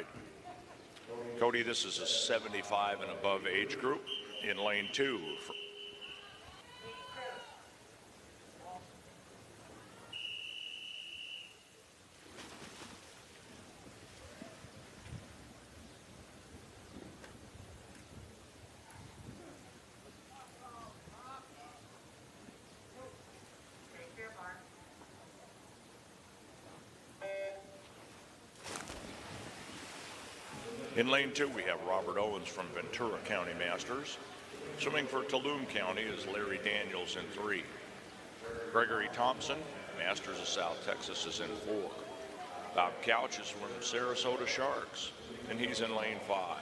right. Cody, this is a 75 and above age group in lane 2. In lane 2, we have Robert Owens from Ventura County Masters. Swimming for Tulum County is Larry Daniels in 3. Gregory Thompson, Masters of South Texas, is in 4. Bob Couch is from Sarasota Sharks, and he's in lane 5.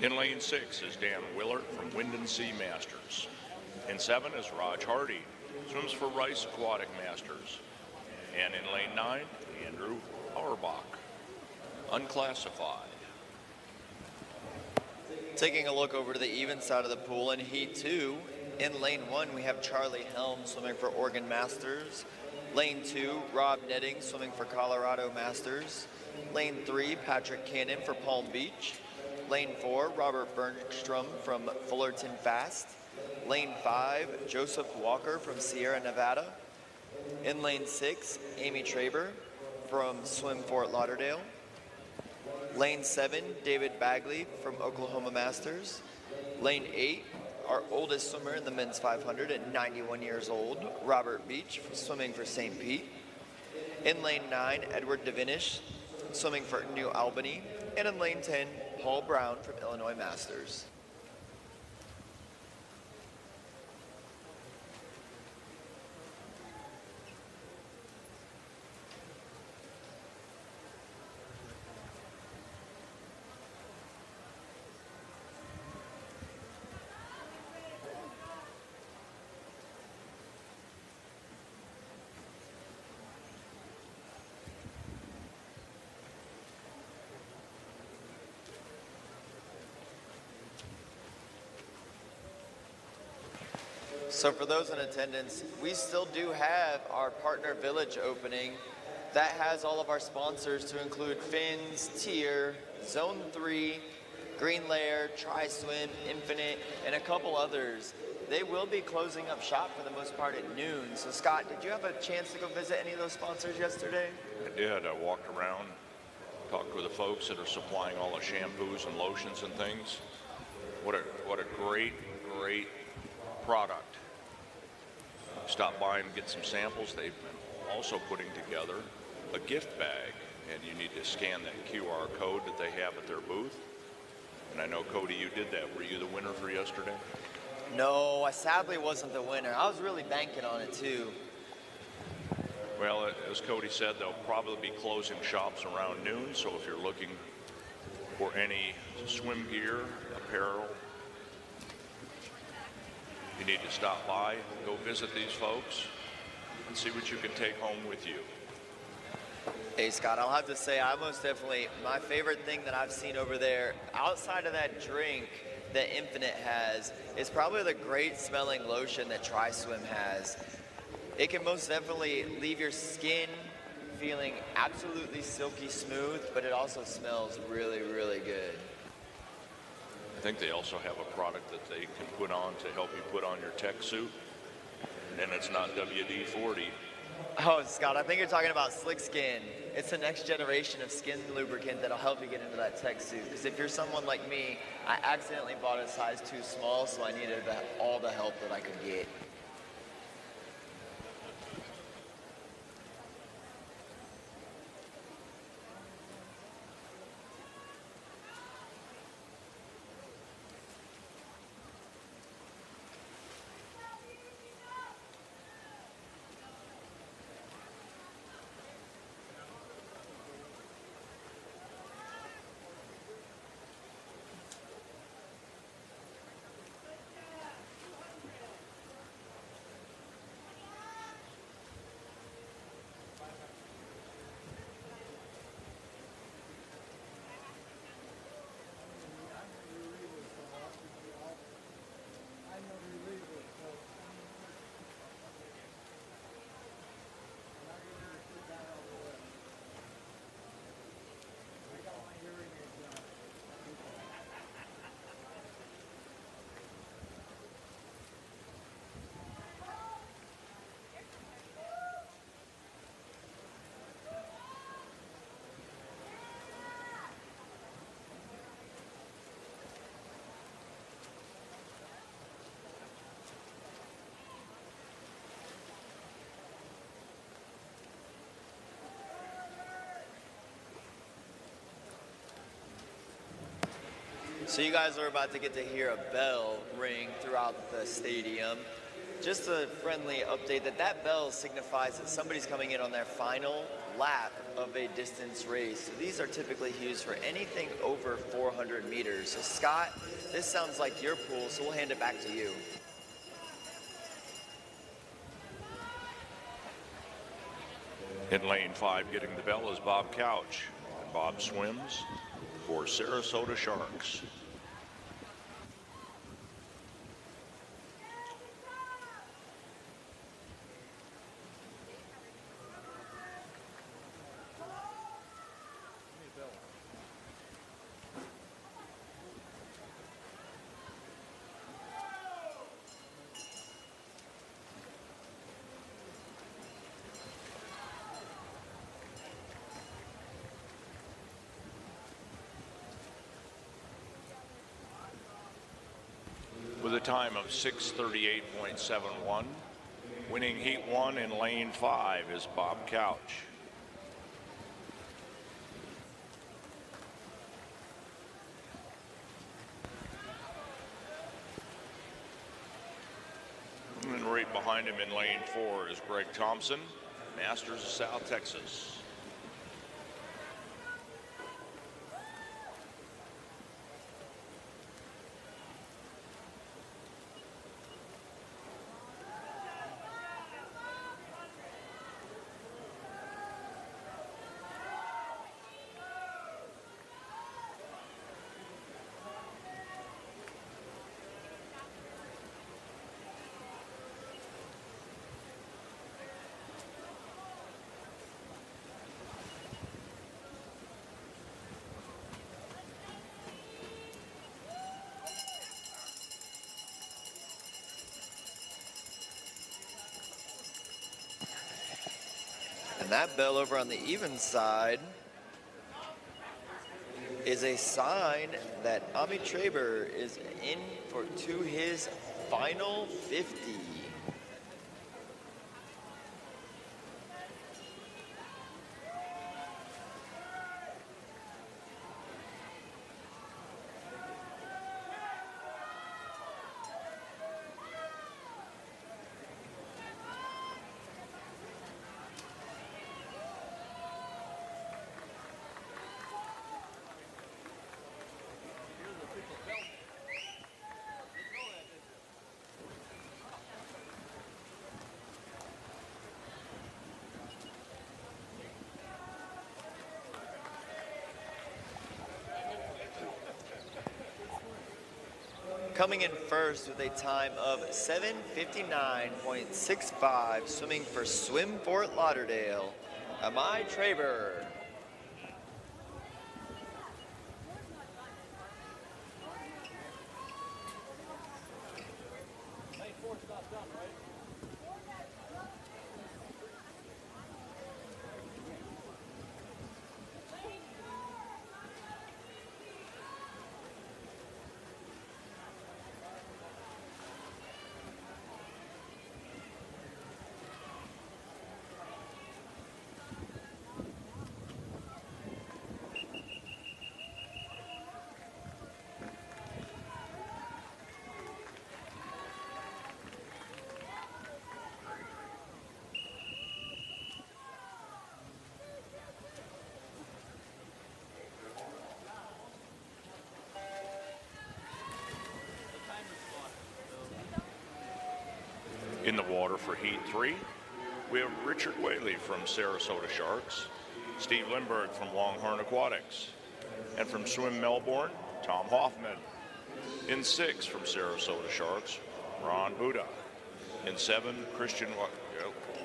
In lane 6 is Dan Willert from Wyndham Sea Masters. In 7 is Raj Hardy, swims for Rice Aquatic Masters. And in lane 9, Andrew Auerbach, unclassified. Taking a look over to the even side of the pool in Heat 2, in lane 1 we have Charlie Helm swimming for Oregon Masters. Lane 2, Rob Netting swimming for Colorado Masters. Lane 3, Patrick Cannon for Palm Beach. Lane 4, Robert Bergstrom from Fullerton Fast. Lane 5, Joseph Walker from Sierra Nevada. In lane 6, Amy Traber from Swim Fort Lauderdale. Lane 7, David Bagley from Oklahoma Masters. Lane 8, our oldest swimmer in the men's 500 at 91 years old, Robert Beach, swimming for St. Pete. In lane 9, Edward Devinish, swimming for New Albany. And in lane 10, Paul Brown from Illinois Masters. So for those in attendance, we still do have our partner village opening that has all of our sponsors to include Fins, Tier, Zone 3, Green Layer, Tri-Swim, Infinite, and a couple others. They will be closing up shop for the most part at noon. So Scott, did you have a chance to go visit any of those sponsors yesterday? I did. I walked around, talked with the folks that are supplying all the shampoos and lotions and things. What a great product. Stop by and get some samples. They've been also putting together a gift bag, and you need to scan that QR code that they have at their booth. And I know, Cody, you did that. Were you the winner for yesterday? No, I sadly wasn't the winner. I was really banking on it too. Well, as Cody said, they'll probably be closing shops around noon, so if you're looking for any swim gear, apparel, you need to stop by, go visit these folks, and see what you can take home with you. Hey Scott, I'll have to say, I most definitely, my favorite thing that I've seen over there, outside of that drink that Infinite has, is probably the great smelling lotion that Tri-Swim has. It can most definitely leave your skin feeling absolutely silky smooth, but it also smells really, really good. I think they also have a product that they can put on to help you put on your tech suit, and it's not WD-40. Oh, Scott, I think you're talking about Slick Skin. It's the next generation of skin lubricant that'll help you get into that tech suit. Because if you're someone like me, I accidentally bought a size too small, so I needed all the help that I could get. So you guys are about to get to hear a bell ring throughout the stadium. Just a friendly update that bell signifies that somebody's coming in on their final lap of a distance race. So these are typically used for anything over 400 meters. So Scott, this sounds like your pool, so we'll hand it back to you. In lane 5, getting the bell is Bob Couch. And Bob swims for Sarasota Sharks. With a time of 6:38.71, winning heat 1 in lane 5 is Bob Couch. And right behind him in lane 4 is Greg Thompson, Masters of South Texas. And that bell over on the even side is a sign that Ami Traber is in to his final 50. Coming in first with a time of 7:59.65, swimming for Swim Fort Lauderdale, Ami Traber. In the water for heat 3, we have Richard Whaley from Sarasota Sharks, Steve Lindbergh from Longhorn Aquatics, and from Swim Melbourne, Tom Hoffman. In 6 from Sarasota Sharks, Ron Buda. In 7, Christian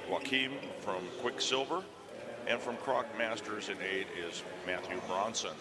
Joaquim from Quicksilver, and from Croc Masters in 8 is Matthew Bronson.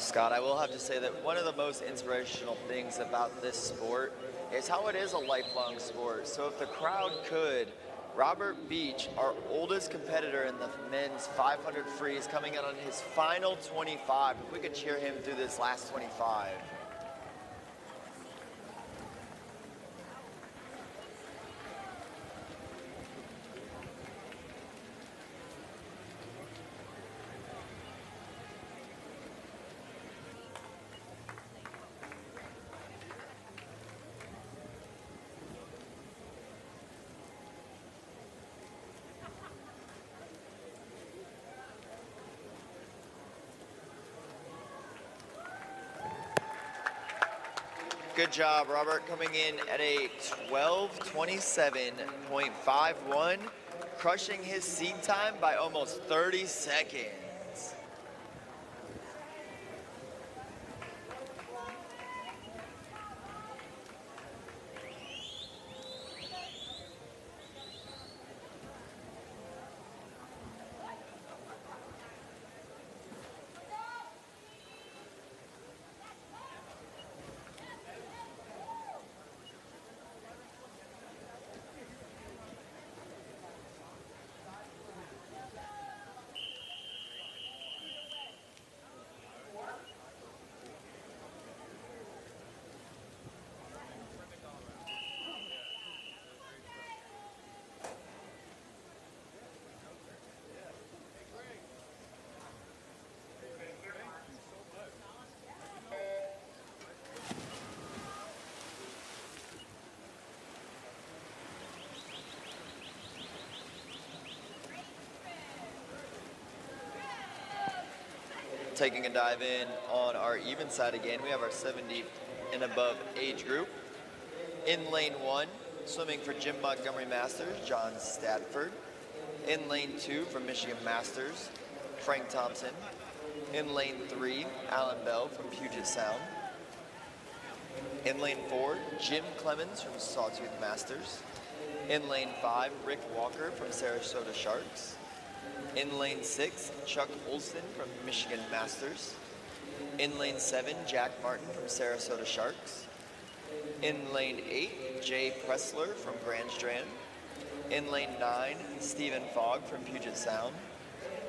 Scott, I will have to say that one of the most inspirational things about this sport is how it is a lifelong sport. So if the crowd could, Robert Beach, our oldest competitor in the men's 500 free, is coming out on his final 25. If we could cheer him through this last 25. Good job, Robert, coming in at a 12:27.51, crushing his seed time by almost 30 seconds. Taking a dive in on our even side again, we have our 70 and above age group. In lane 1, swimming for Jim Montgomery Masters, John Stadford. In lane 2, from Michigan Masters, Frank Thompson. In lane 3, Alan Bell from Puget Sound. In lane 4, Jim Clemens from Sawtooth Masters. In lane 5, Rick Walker from Sarasota Sharks. In lane 6, Chuck Olson from Michigan Masters. In lane 7, Jack Martin from Sarasota Sharks. In lane 8, Jay Pressler from Grand Strand. In lane 9, Stephen Fogg from Puget Sound.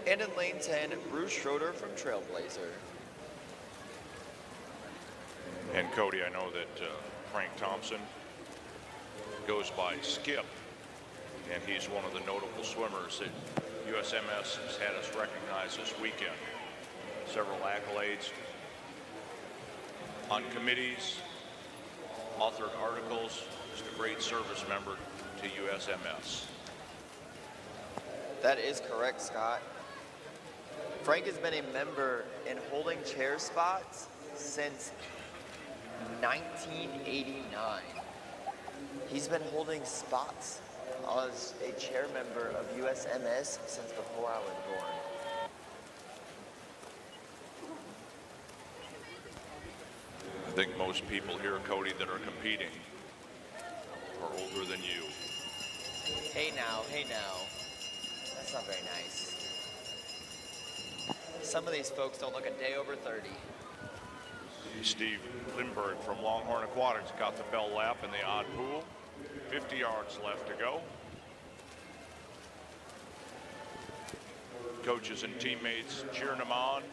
And in lane 10, Bruce Schroeder from Trailblazer. And Cody, I know that Frank Thompson goes by Skip, and he's one of the notable swimmers that USMS has had us recognize this weekend. Several accolades on committees, authored articles, just a great service member to USMS. That is correct, Scott. Frank has been a member in holding chair spots since 1989. He's been holding spots as a chair member of USMS since before I was born. I think most people here, Cody, that are competing are older than you. Hey now, hey now. That's not very nice. Some of these folks don't look a day over 30. Steve Lindbergh from Longhorn Aquatics got the bell lap in the odd pool. 50 yards left to go. Coaches and teammates cheering him on.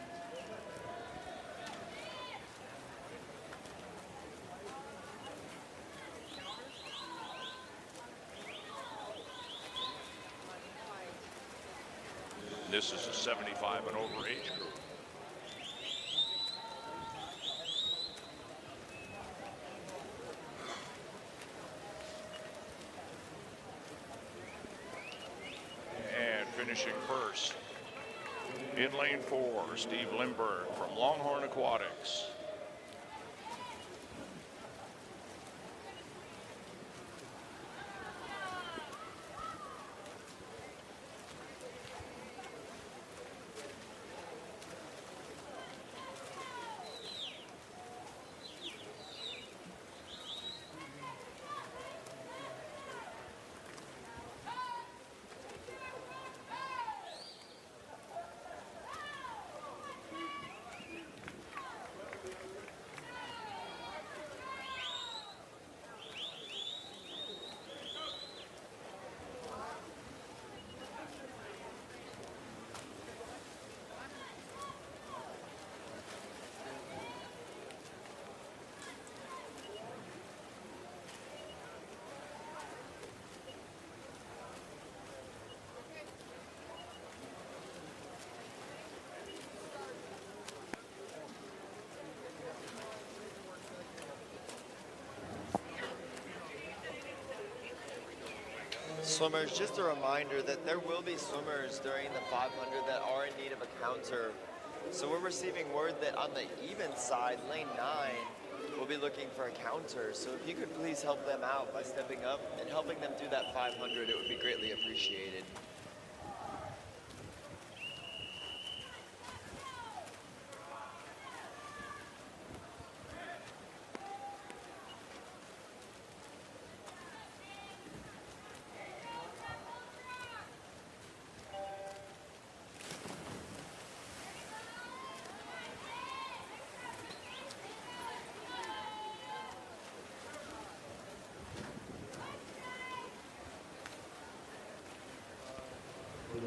This is a 75 and over age group. And finishing first in lane 4, Steve Lindbergh from Longhorn Aquatics. Swimmers, just a reminder that there will be swimmers during the 500 that are in need of a counter. So we're receiving word that on the even side, lane 9 will be looking for a counter. So if you could please help them out by stepping up and helping them do that 500, it would be greatly appreciated.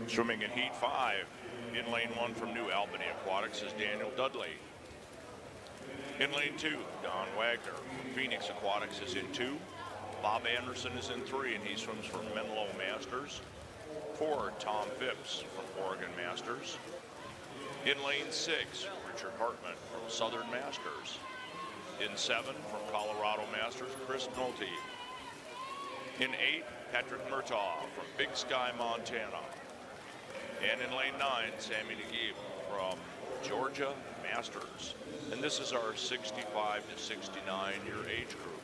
Swimming in Heat 5, in lane 1 from New Albany Aquatics is Daniel Dudley. In lane 2, Don Wagner from Phoenix Aquatics is in 2. Bob Anderson is in 3, and he swims for Menlo Masters. 4, Tom Phipps from Oregon Masters. In lane 6, Richard Hartman from Southern Masters. In 7, from Colorado Masters, Chris Nolte. In 8, Patrick Murtaugh from Big Sky, Montana. And in lane 9, Sammy Naguib from Georgia Masters. And this is our 65 to 69 year age group.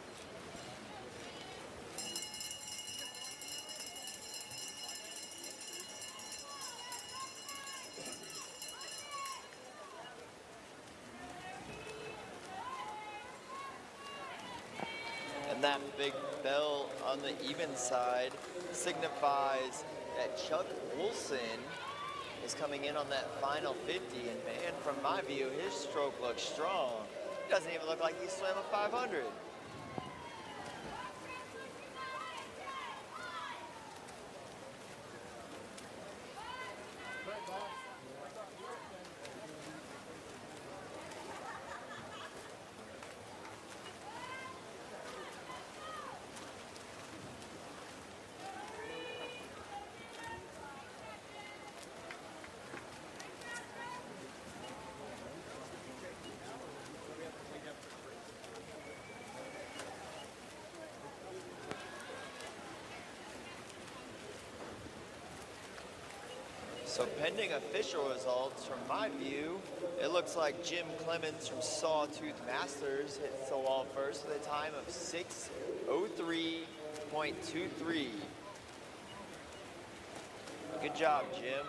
And that big bell on the even side signifies that Chuck Olson is coming in on that final 50, and man, from my view, his stroke looks strong. It doesn't even look like he swam a 500. So pending official results, from my view, it looks like Jim Clemens from Sawtooth Masters hits the wall first with a time of 6:03.23. Good job, Jim.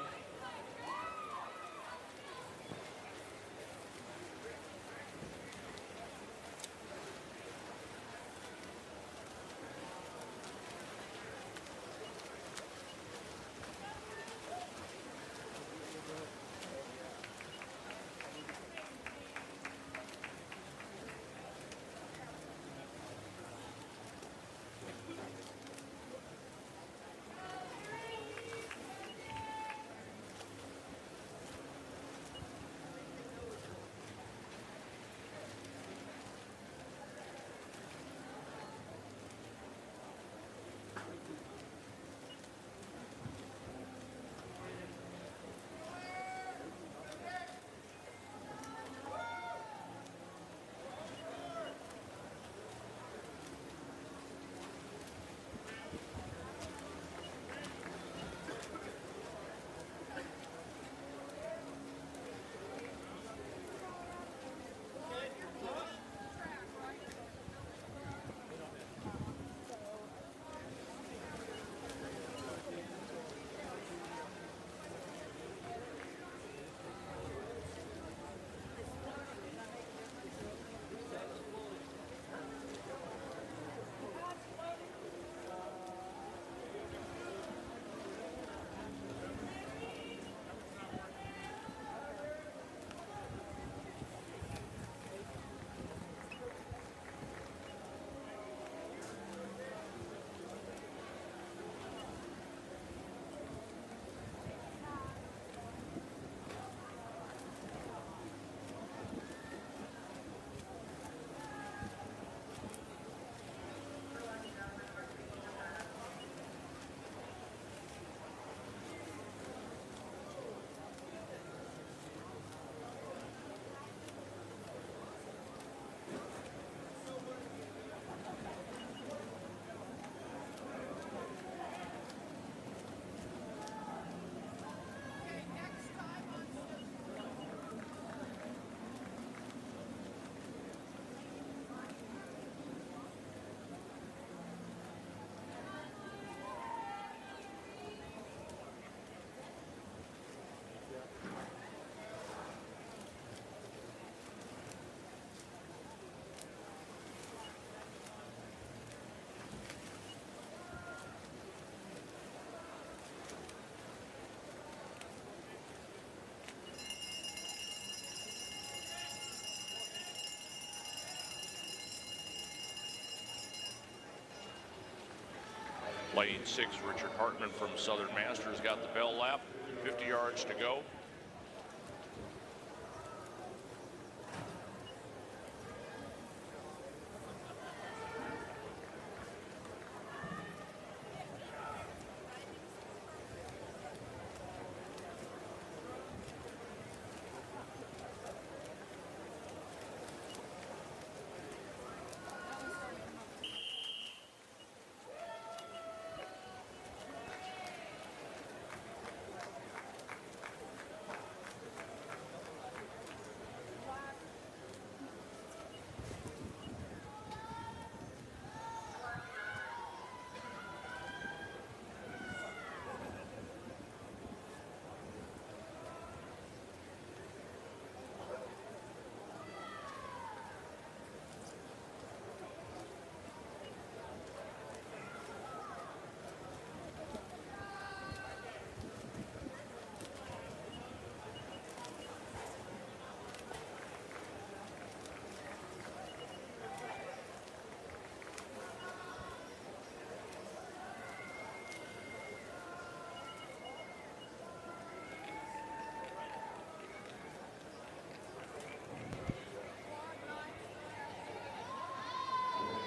Lane 6, Richard Hartman from Southern Masters got the bell lap, 50 yards to go.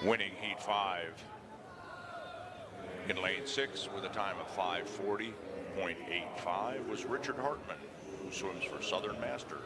Winning heat 5 in lane 6 with a time of 5:40.85 was Richard Hartman, who swims for Southern Masters.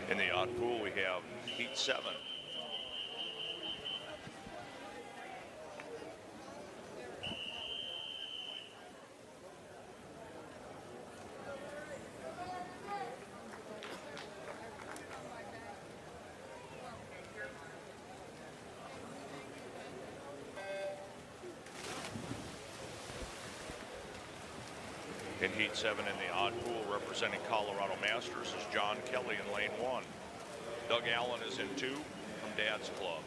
In the odd pool, we have heat 7. In heat 7 in the odd pool, representing Colorado Masters, is John Kelly in lane 1. Doug Allen is in 2 from Dad's Club.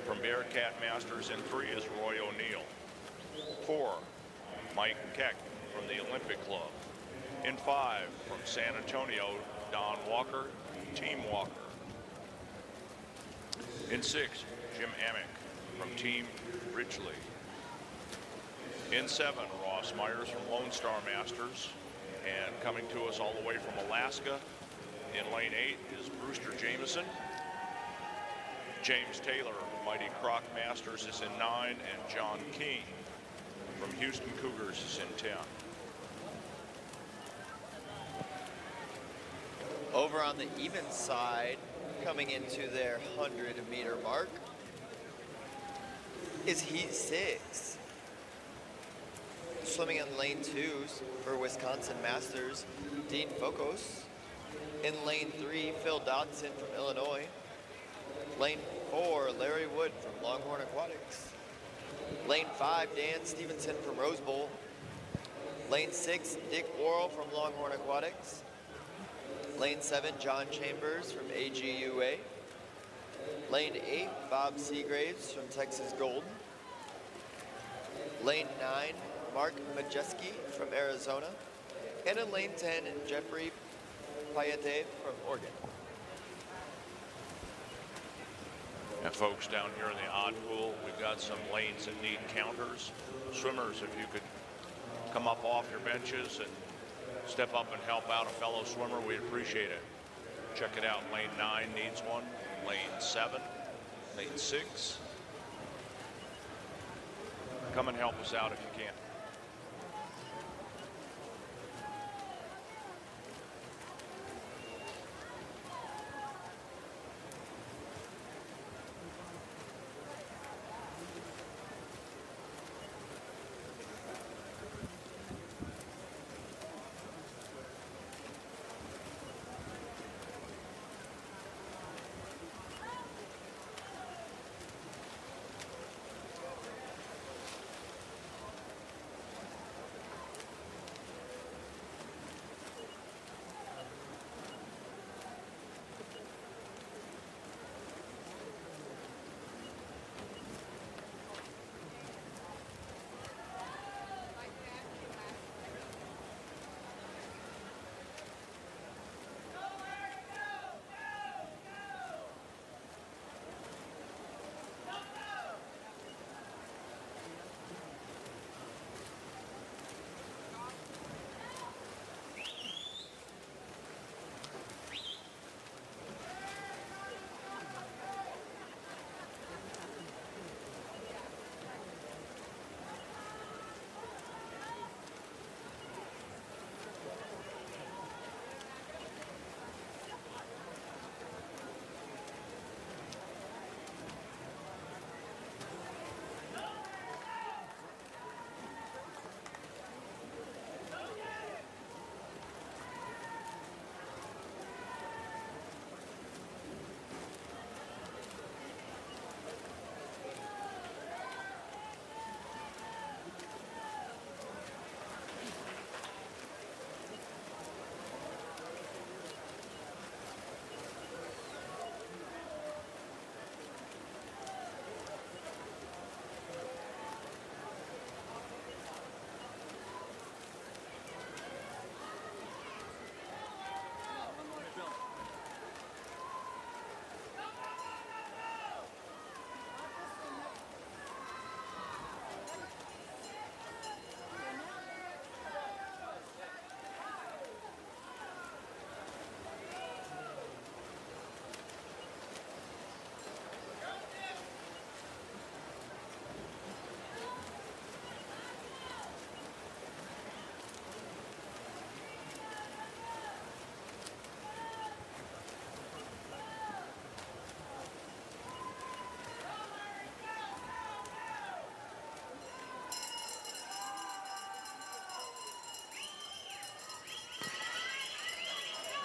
From Bearcat Masters in 3 is Roy O'Neill. 4, Mike Keck from the Olympic Club. In 5, from San Antonio, Don Walker, Team Walker. In 6, Jim Amick from Team Ridgely. In 7, Ross Myers from Lone Star Masters. And coming to us all the way from Alaska in lane 8 is Brewster Jameson. James Taylor of Mighty Croc Masters is in 9, and John King from Houston Cougars is in 10. Over on the even side, coming into their 100-meter mark, is heat 6. Swimming in lane 2 for Wisconsin Masters, Dean Focos. In lane 3, Phil Dodson from Illinois. Lane 4, Larry Wood from Longhorn Aquatics. Lane 5, Dan Stevenson from Rose Bowl. Lane 6, Dick Worrell from Longhorn Aquatics. Lane 7, John Chambers from AGUA. Lane 8, Bob Seagraves from Texas Golden. Lane 9, Mark Majeski from Arizona. And in lane 10, Jeffrey Payete from Oregon. And folks, down here in the odd pool, we've got some lanes that need counters. Swimmers, if you could come up off your benches and step up and help out a fellow swimmer, we'd appreciate it. Check it out. Lane 9 needs one. Lane 7, lane 6. Come and help us out if you can.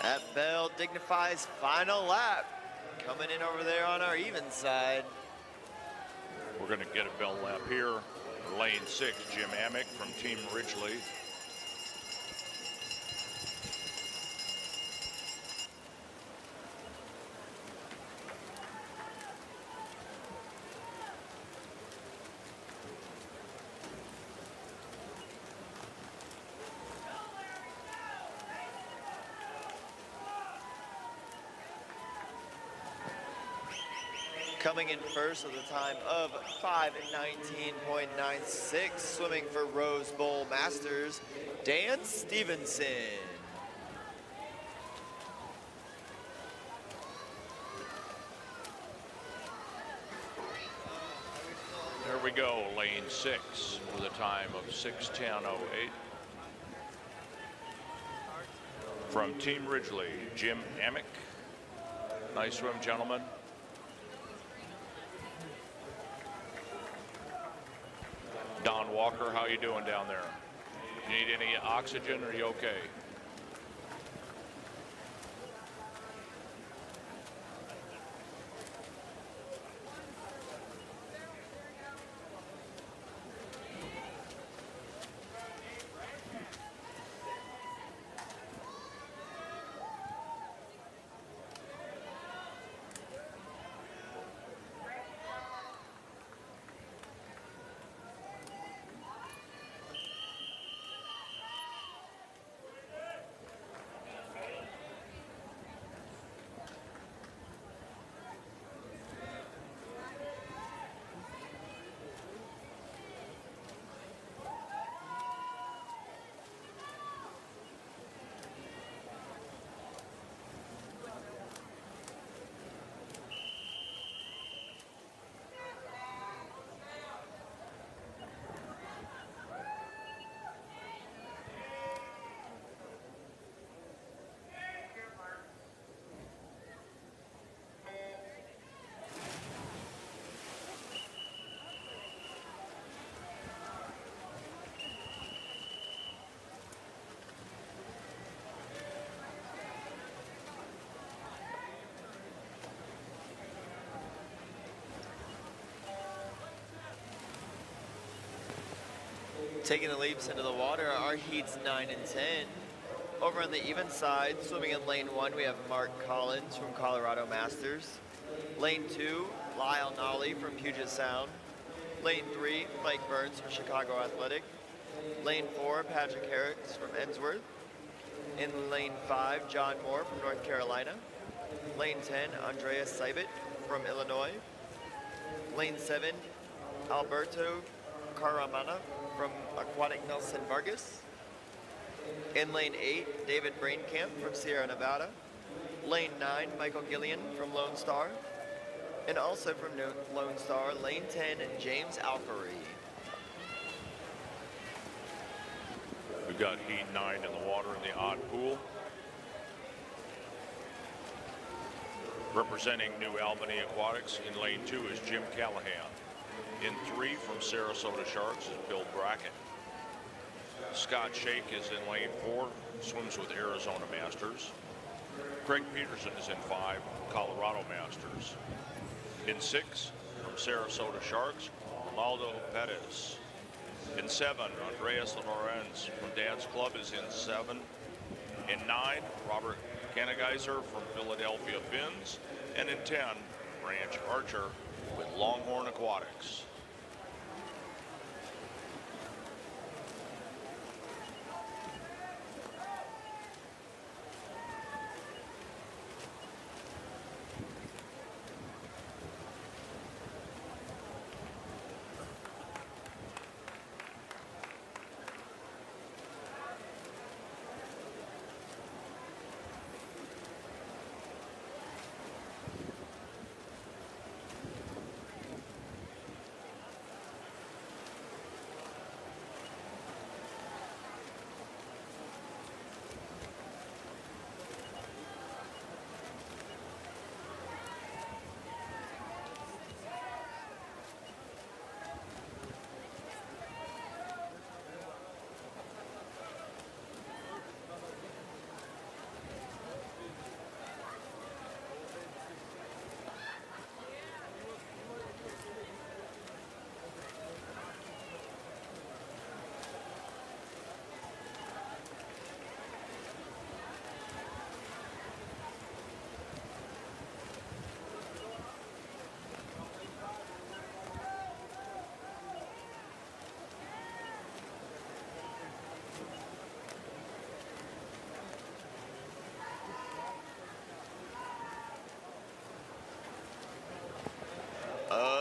That bell dignifies final lap. Coming in over there on our even side. We're going to get a bell lap here. Lane 6, Jim Amick from Team Ridgely. Coming in first with a time of 5:19.96, swimming for Rose Bowl Masters, Dan Stevenson. There we go, lane 6 with a time of 6:10.08. From Team Ridgely, Jim Amick. Nice swim, gentlemen. Don Walker, how you doing down there? You need any oxygen, or are you okay? Taking the leaps into the water are heats 9 and 10. Over on the even side, swimming in lane 1, we have Mark Collins from Colorado Masters. Lane 2, Lyle Nolly from Puget Sound. Lane 3, Mike Burns from Chicago Athletic. Lane 4, Patrick Herricks from Ensworth. In lane 5, John Moore from North Carolina. Lane 10, Andreas Seibert from Illinois. Lane 7, Alberto Caramana from Aquatic Nelson Vargas. In lane 8, David Brainkamp from Sierra Nevada. Lane 9, Michael Gillian from Lone Star. And also from Lone Star, lane 10, James Alkery. We've got heat 9 in the water in the odd pool. Representing New Albany Aquatics in lane 2 is Jim Callahan. In 3 from Sarasota Sharks is Bill Brackett. Scott Shake is in lane 4, swims with Arizona Masters. Craig Peterson is in 5, Colorado Masters. In 6 from Sarasota Sharks, Ronaldo Perez. In 7, Andreas Lorenz from Dad's Club is in 7. In 9, Robert Kanegeiser from Philadelphia Fins. And in 10, Branch Archer with Longhorn Aquatics.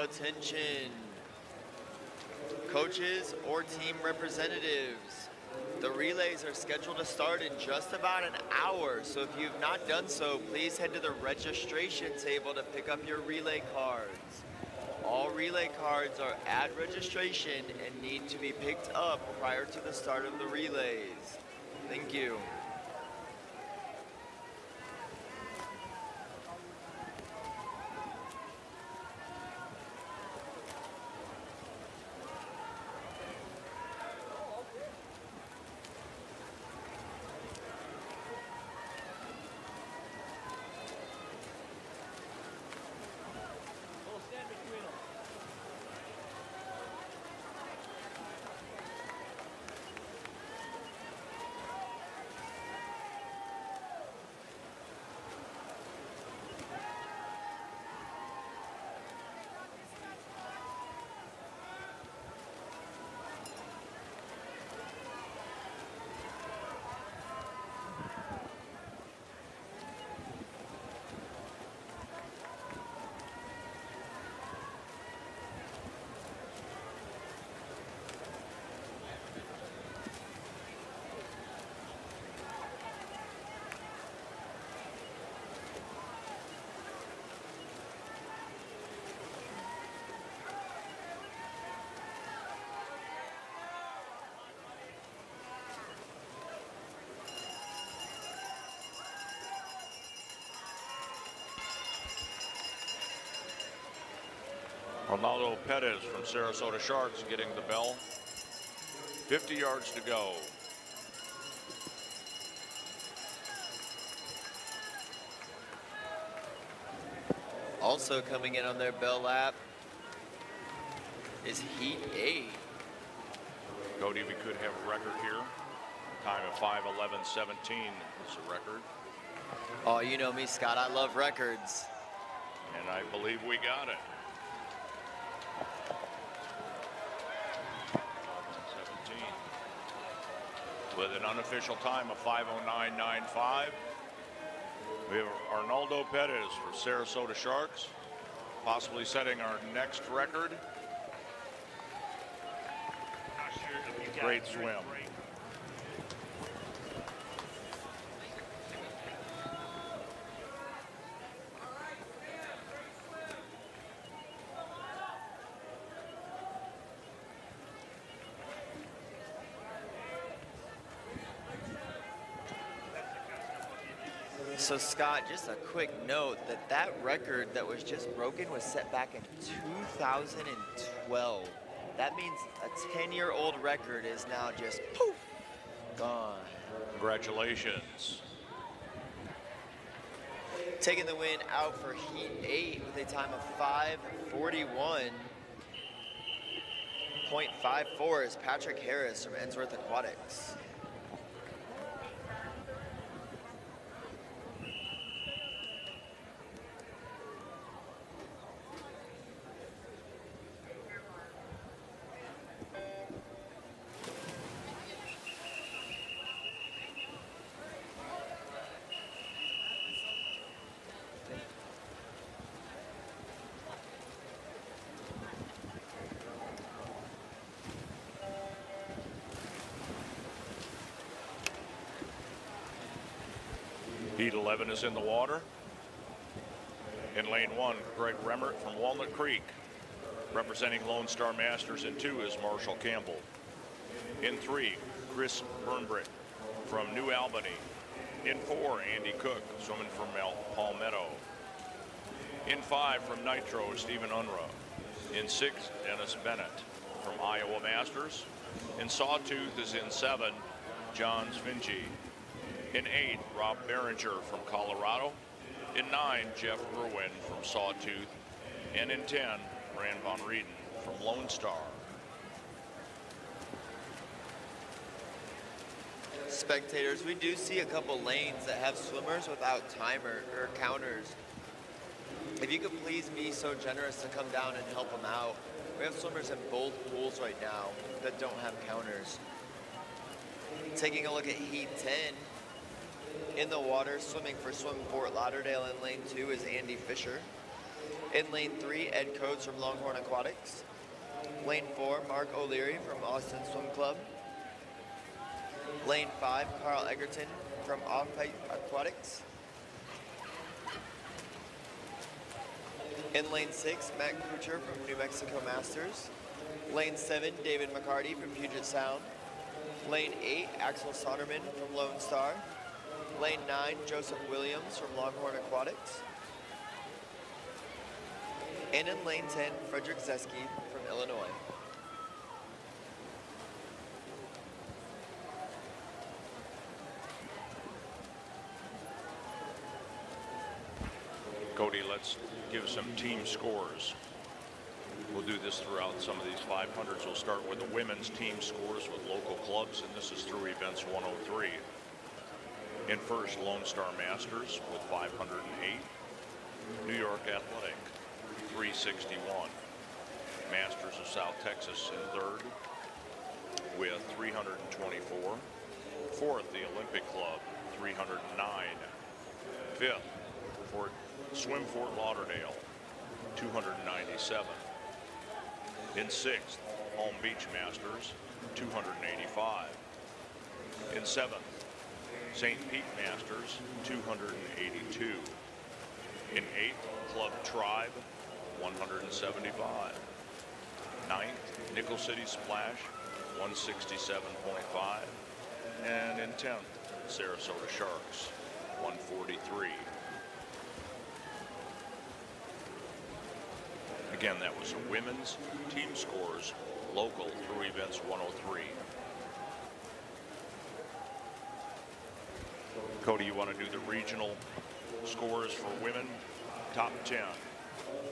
Attention, coaches or team representatives. The relays are scheduled to start in just about an hour, so if you've not done so, please head to the registration table to pick up your relay cards. All relay cards are at registration and need to be picked up prior to the start of the relays. Thank you. Ronaldo Perez from Sarasota Sharks getting the bell. 50 yards to go. Also coming in on their bell lap is Heat 8. Cody, we could have a record here. Time of 5:11:17 is the record. Oh, you know me, Scott. I love records. And I believe we got it. 11:17. With an unofficial time of 5:09:95. We have Arnaldo Perez for Sarasota Sharks, possibly setting our next record. Great swim. So Scott, just a quick note that record that was just broken was set back in 2012. That means a 10-year-old record is now just poof, gone. Congratulations. Taking the win out for Heat 8 with a time of 5:41.54 is Patrick Harris from Ensworth Aquatics. Heat 11 is in the water. In lane 1, Greg Remmert from Walnut Creek. Representing Lone Star Masters in 2 is Marshall Campbell. In 3, Chris Burnbrick from New Albany. In 4, Andy Cook, swimming from Palmetto. In 5, from Nitro, Stephen Unruh. In 6, Dennis Bennett from Iowa Masters. In Sawtooth is in 7, John Svinci. In 8, Rob Behringer from Colorado. In 9, Jeff Irwin from Sawtooth. And in 10, Rand Von Rieden from Lone Star. Spectators, we do see a couple lanes that have swimmers without timer or counters. If you could please be so generous to come down and help them out. We have swimmers in both pools right now that don't have counters. Taking a look at Heat 10. In the water, swimming for Swim Fort Lauderdale in lane 2 is Andy Fisher. In lane 3, Ed Coates from Longhorn Aquatics. Lane 4, Mark O'Leary from Austin Swim Club. Lane 5, Carl Egerton from Off-Pipe Aquatics. In lane 6, Matt Kuchar from New Mexico Masters. Lane 7, David McCarty from Puget Sound. Lane 8, Axel Soderman from Lone Star. Lane 9, Joseph Williams from Longhorn Aquatics. And in lane 10, Frederick Zeski from Illinois. Cody, let's give some team scores. We'll do this throughout some of these 500s. We'll start with the women's team scores with local clubs, and this is through events 103. In first, Lone Star Masters with 508. New York Athletic, 361. Masters of South Texas in third with 324. Fourth, the Olympic Club, 309. Fifth, Swim Fort Lauderdale, 297. In sixth, Palm Beach Masters, 285. In seventh, St. Pete Masters, 282. In eighth, Club Tribe, 175. Ninth, Nickel City Splash, 167.5. And in 10th, Sarasota Sharks, 143. Again, that was the women's team scores, local through events 103. Cody, you want to do the regional scores for women, top 10?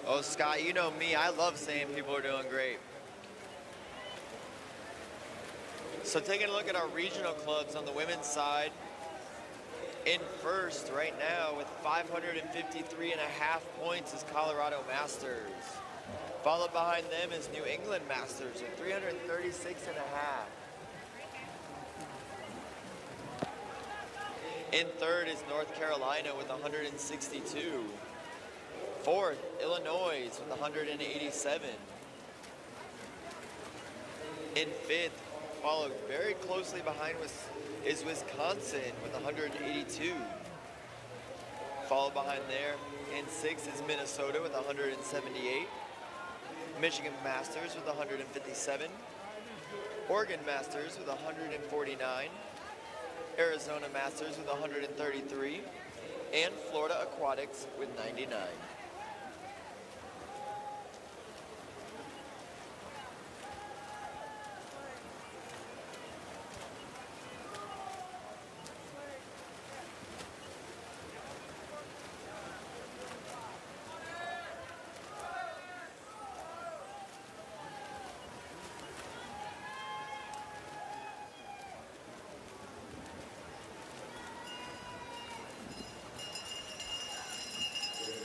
Oh, Scott, you know me. I love saying people are doing great. So taking a look at our regional clubs on the women's side, in first right now with 553.5 points is Colorado Masters. Followed behind them is New England Masters at 336.5. In third is North Carolina with 162. Fourth, Illinois with 187. In fifth, followed very closely behind is Wisconsin with 182. Followed behind there in sixth is Minnesota with 178. Michigan Masters with 157. Oregon Masters with 149. Arizona Masters with 133. And Florida Aquatics with 99.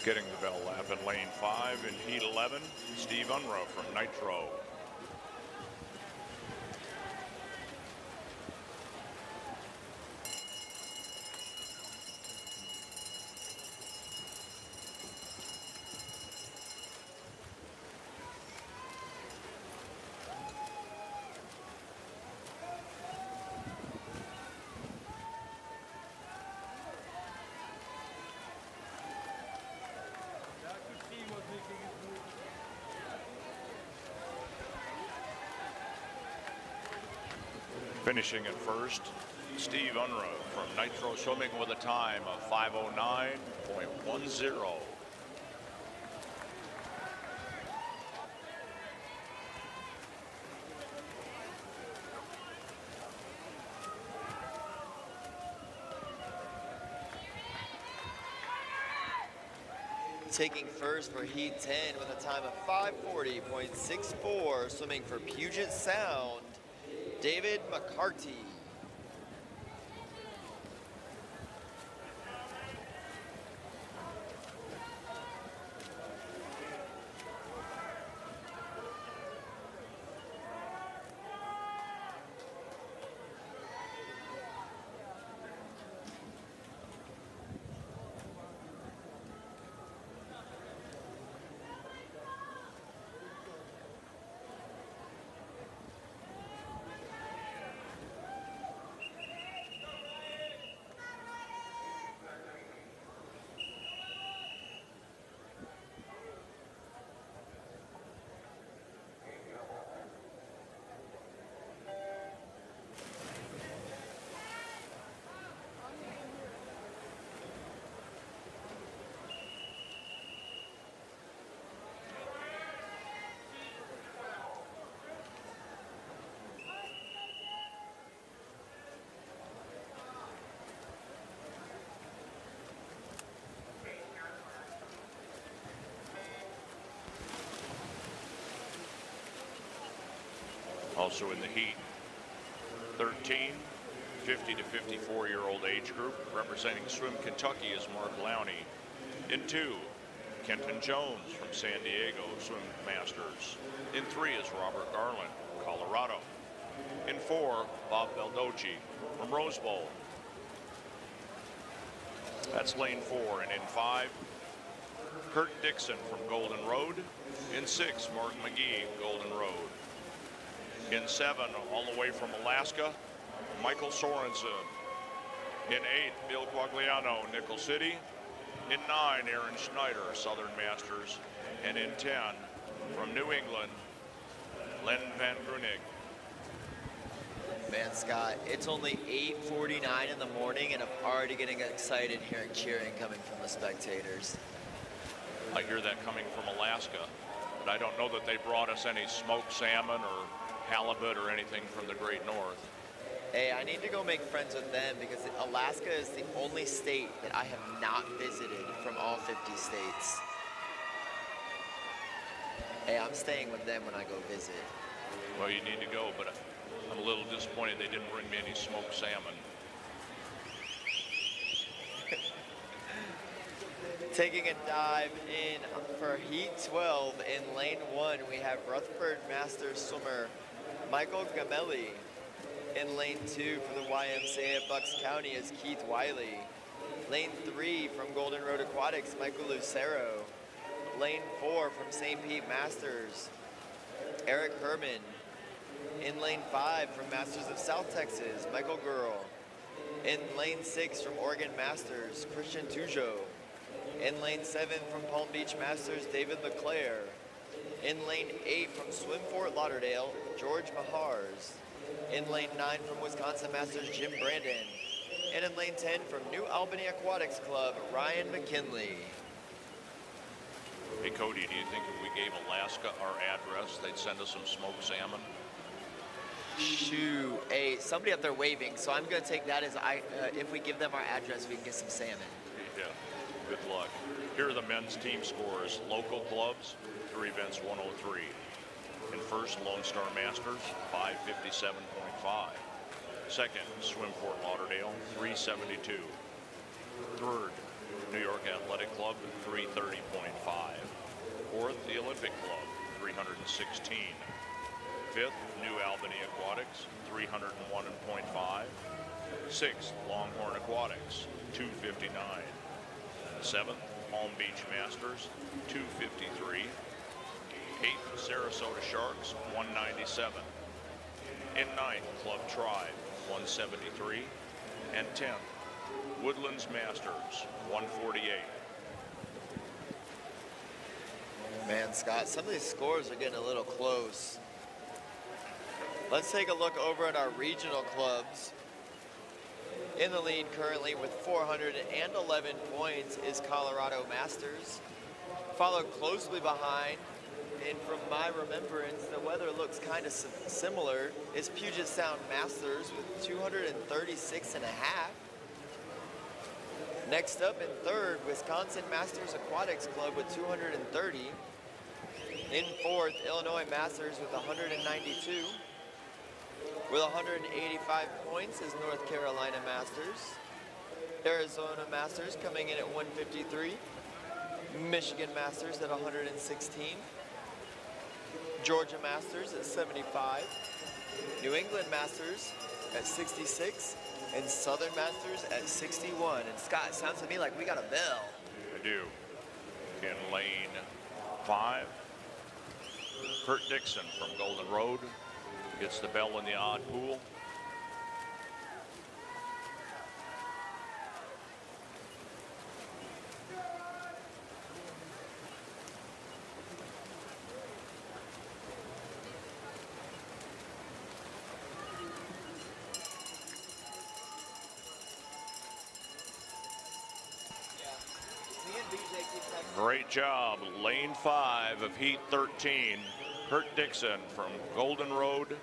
Getting the bell lap in lane 5 in heat 11, Steve Unruh from Nitro. Finishing at first, Steve Unruh from Nitro, swimming with a time of 5:09.10. Taking first for Heat 10 with a time of 5:40.64, swimming for Puget Sound, David McCarty. Also in the heat, 13, 50 to 54-year-old age group. Representing Swim Kentucky is Mark Lowney. In 2, Kenton Jones from San Diego Swim Masters. In 3 is Robert Garland, Colorado. In 4, Bob Baldocci from Rose Bowl. That's lane 4. And in 5, Kurt Dixon from Golden Road. In 6, Mark McGee, Golden Road. In 7, all the way from Alaska, Michael Sorensen. In 8, Bill Quagliano, Nickel City. In 9, Aaron Schneider, Southern Masters. And in 10, from New England, Len Van Grunig. Man, Scott, it's only 8:49 in the morning, and I'm already getting excited hearing cheering coming from the spectators. I hear that coming from Alaska, but I don't know that they brought us any smoked salmon or halibut or anything from the Great North. Hey, I need to go make friends with them because Alaska is the only state that I have not visited from all 50 states. Hey, I'm staying with them when I go visit. Well, you need to go, but I'm a little disappointed they didn't bring me any smoked salmon. Taking a dive in for Heat 12 in Lane 1, we have Rutherford Masters swimmer Michael Gamelli. In Lane 2 for the YMCA of Bucks County is Keith Wiley. Lane 3 from Golden Road Aquatics, Michael Lucero. Lane 4 from St. Pete Masters, Eric Herman. In Lane 5 from Masters of South Texas, Michael Gurl. In Lane 6 from Oregon Masters, Christian Tujo. In Lane 7 from Palm Beach Masters, David LeClaire. In Lane 8 from Swim Fort Lauderdale, George Mahars. In Lane 9 from Wisconsin Masters, Jim Brandon. And in Lane 10 from New Albany Aquatics Club, Ryan McKinley. Hey, Cody, do you think if we gave Alaska our address, they'd send us some smoked salmon? Shoot, somebody up there waving, so I'm going to take that as if we give them our address, we can get some salmon. Yeah, good luck. Here are the men's team scores. Local clubs, through events 103. In first, Lone Star Masters, 557.5. Second, Swim Fort Lauderdale, 372. Third, New York Athletic Club, 330.5. Fourth, the Olympic Club, 316. Fifth, New Albany Aquatics, 301.5. Sixth, Longhorn Aquatics, 259. Seventh, Palm Beach Masters, 253. Eighth, Sarasota Sharks, 197. In ninth, Club Tribe, 173. And 10th, Woodlands Masters, 148. Man, Scott, some of these scores are getting a little close. Let's take a look over at our regional clubs. In the lead currently with 411 points is Colorado Masters. Followed closely behind, and from my remembrance, the weather looks kind of similar, is Puget Sound Masters with 236.5. Next up in third, Wisconsin Masters Aquatics Club with 230. In fourth, Illinois Masters with 192. With 185 points is North Carolina Masters. Arizona Masters coming in at 153. Michigan Masters at 116. Georgia Masters at 75. New England Masters at 66. And Southern Masters at 61. And Scott, sounds to me like we got a bell. I do. In lane 5, Kurt Dixon from Golden Road gets the bell in the odd pool. Great job. Lane 5 of Heat 13. Kurt Dixon from Golden Road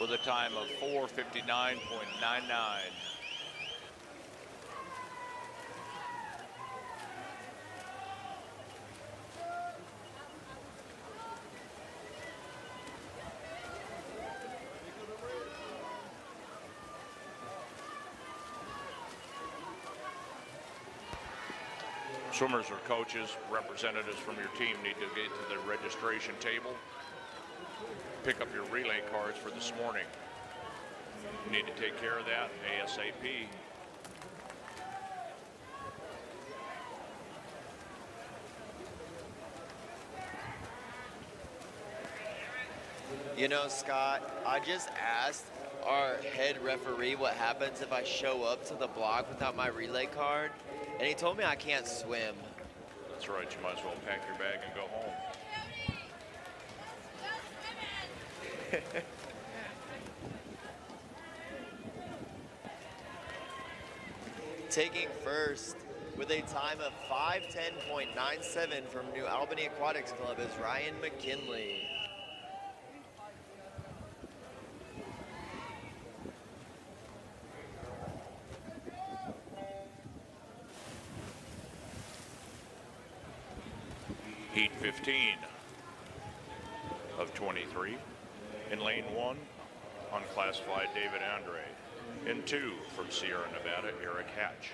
with a time of 4:59.99. Swimmers or coaches, representatives from your team need to get to the registration table. Pick up your relay cards for this morning. You need to take care of that ASAP. You know, Scott, I just asked our head referee what happens if I show up to the block without my relay card, and he told me I can't swim. That's right, you might as well pack your bag and go home. Taking first with a time of 5:10.97 from New Albany Aquatics Club is Ryan McKinley. Heat 15 of 23. In lane 1, unclassified David Andre. In 2, from Sierra Nevada, Eric Hatch.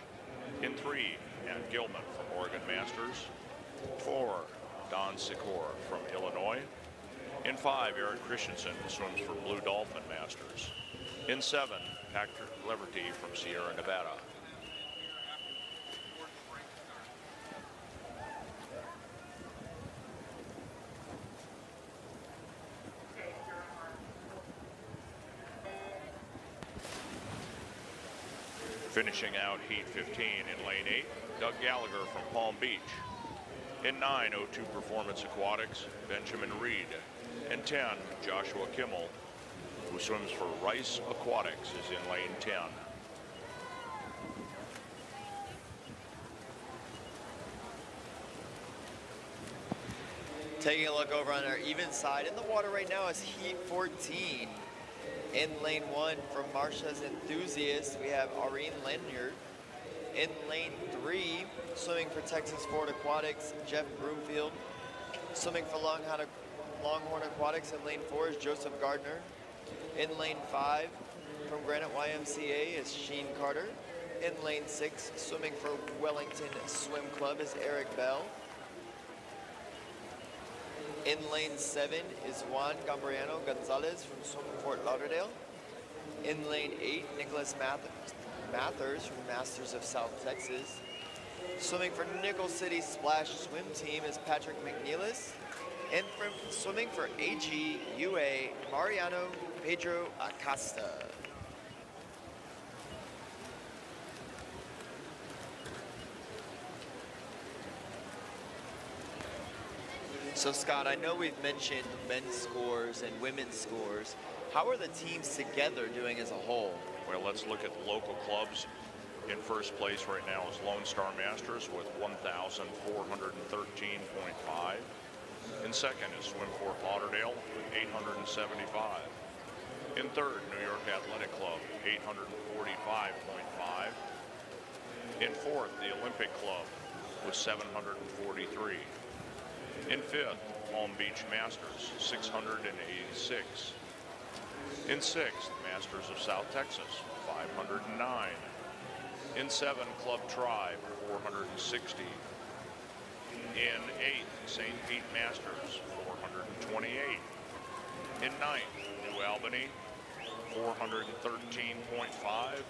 In 3, Ann Gilman from Oregon Masters. 4, Don Sikor from Illinois. In 5, Eric Christensen swims for Blue Dolphin Masters. In 7, Patrick Leverty from Sierra Nevada. Finishing out Heat 15 in lane 8, Doug Gallagher from Palm Beach. In 9, O2 Performance Aquatics, Benjamin Reed. In 10, Joshua Kimmel, who swims for Rice Aquatics, is in lane 10. Taking a look over on our even side, in the water right now is Heat 14. In lane 1 from Marsha's Enthusiast, we have Aureen Lanyard. In lane 3, swimming for Texas Ford Aquatics, Jeff Broomfield. Swimming for Longhorn Aquatics in lane 4 is Joseph Gardner. In lane 5, from Granite YMCA is Sheen Carter. In lane 6, swimming for Wellington Swim Club is Eric Bell. In lane 7 is Juan Gambriano Gonzalez from Swim Fort Lauderdale. In lane 8, Nicholas Mathers from Masters of South Texas. Swimming for Nickel City Splash Swim Team is Patrick McNeilis. And from swimming for AGUA, Mariano Pedro Acosta. So Scott, I know we've mentioned men's scores and women's scores. How are the teams together doing as a whole? Well, let's look at local clubs. In first place right now is Lone Star Masters with 1,413.5. In second is Swim Fort Lauderdale with 875. In third, New York Athletic Club, 845.5. In fourth, the Olympic Club with 743. In fifth, Palm Beach Masters, 686. In sixth, Masters of South Texas, 509. In seven, Club Tribe, 460. In eighth, St. Pete Masters, 428. In ninth, New Albany, 413.5.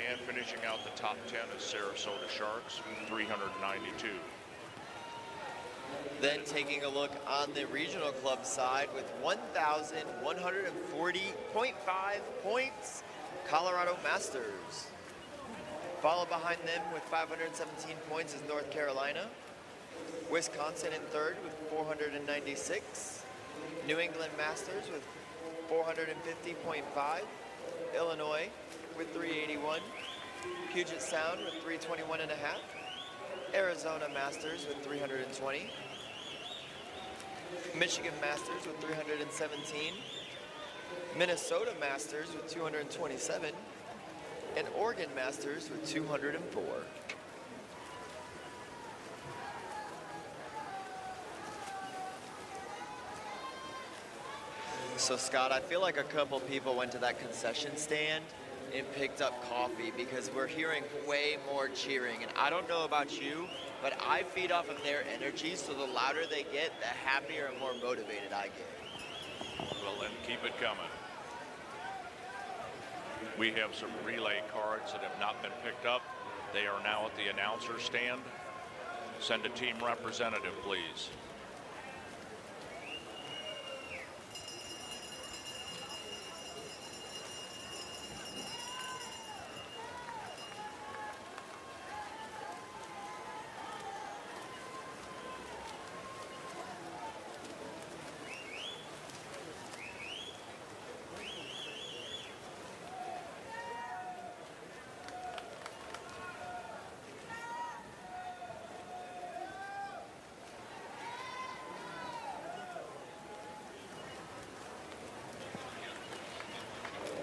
And finishing out the top 10 is Sarasota Sharks, 392. Then taking a look on the regional club side with 1,140.5 points, Colorado Masters. Followed behind them with 517 points is North Carolina. Wisconsin in third with 496. New England Masters with 450.5. Illinois with 381. Puget Sound with 321.5. Arizona Masters with 320. Michigan Masters with 317. Minnesota Masters with 227. And Oregon Masters with 204. So Scott, I feel like a couple people went to that concession stand and picked up coffee because we're hearing way more cheering. And I don't know about you, but I feed off of their energy, so the louder they get, the happier and more motivated I get. Well, then keep it coming. We have some relay cards that have not been picked up. They are now at the announcer stand. Send a team representative, please.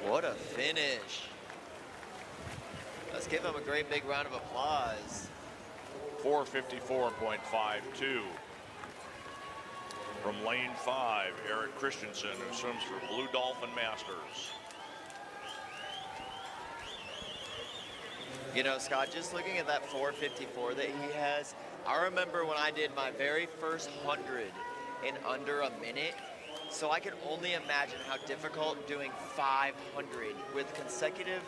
What a finish. Let's give him a great big round of applause. 454.52. From lane 5, Eric Christensen, who swims for Blue Dolphin Masters. You know, Scott, just looking at that 454 that he has, I remember when I did my very first 100 in under a minute. So I can only imagine how difficult doing 500 with consecutive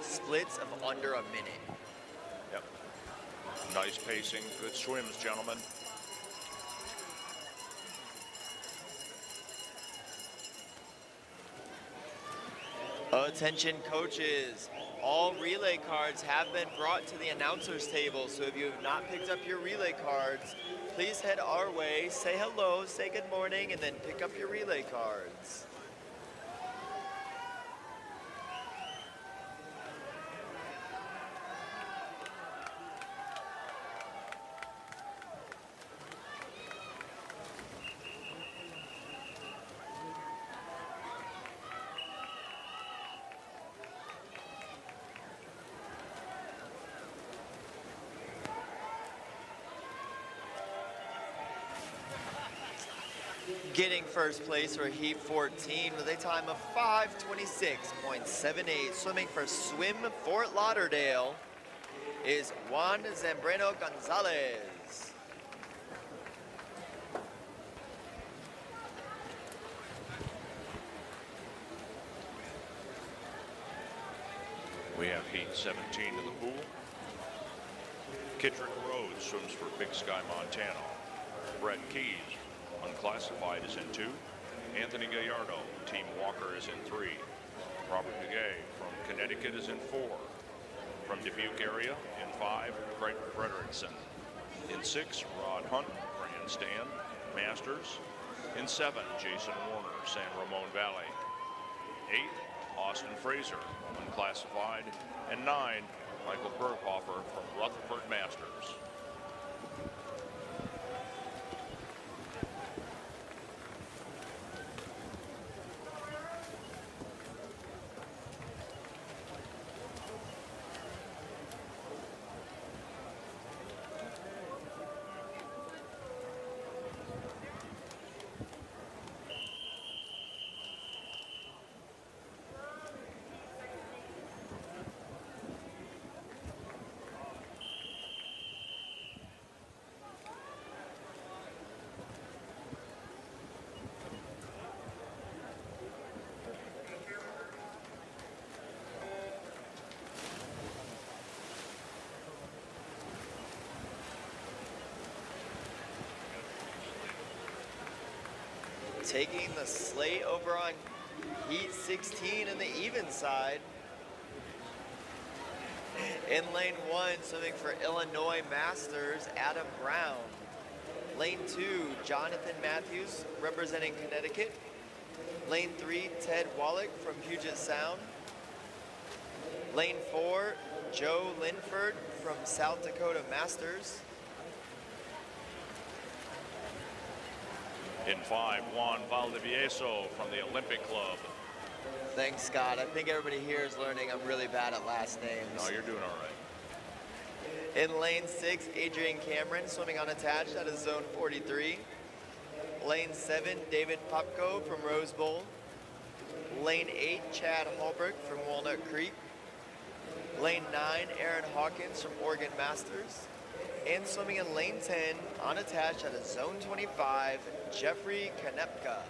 splits of under a minute. Yep. Nice pacing, good swims, gentlemen. Attention coaches, all relay cards have been brought to the announcer's table, so if you have not picked up your relay cards, please head our way, say hello, say good morning, and then pick up your relay cards. Getting first place for Heat 14 with a time of 5:26.78. Swimming for Swim Fort Lauderdale is Juan Zambrano Gonzalez. We have Heat 17 in the pool. Kitrick Rhodes swims for Big Sky, Montana. Brett Keys, unclassified, is in 2. Anthony Gallardo, Team Walker, is in 3. Robert Duguay from Connecticut is in 4. From Dubuque area in 5, Craig Frederickson. In 6, Rod Hunt, Grandstand, Masters. In 7, Jason Warner, San Ramon Valley. 8, Austin Fraser, unclassified. And 9, Michael Berghofer from Rutherford Masters. Taking the slate over on Heat 16 in the even side. In lane 1, swimming for Illinois Masters, Adam Brown. Lane 2, Jonathan Matthews, representing Connecticut. Lane 3, Ted Wallach from Puget Sound. Lane 4, Joe Linford from South Dakota Masters. In 5, Juan Valdivieso from the Olympic Club. Thanks, Scott. I think everybody here is learning I'm really bad at last names. No, you're doing all right. In lane 6, Adrian Cameron, swimming unattached out of zone 43. Lane 7, David Popko from Rose Bowl. Lane 8, Chad Holbrook from Walnut Creek. Lane 9, Aaron Hawkins from Oregon Masters. And swimming in lane 10, unattached out of zone 25, Jeffrey Konepka.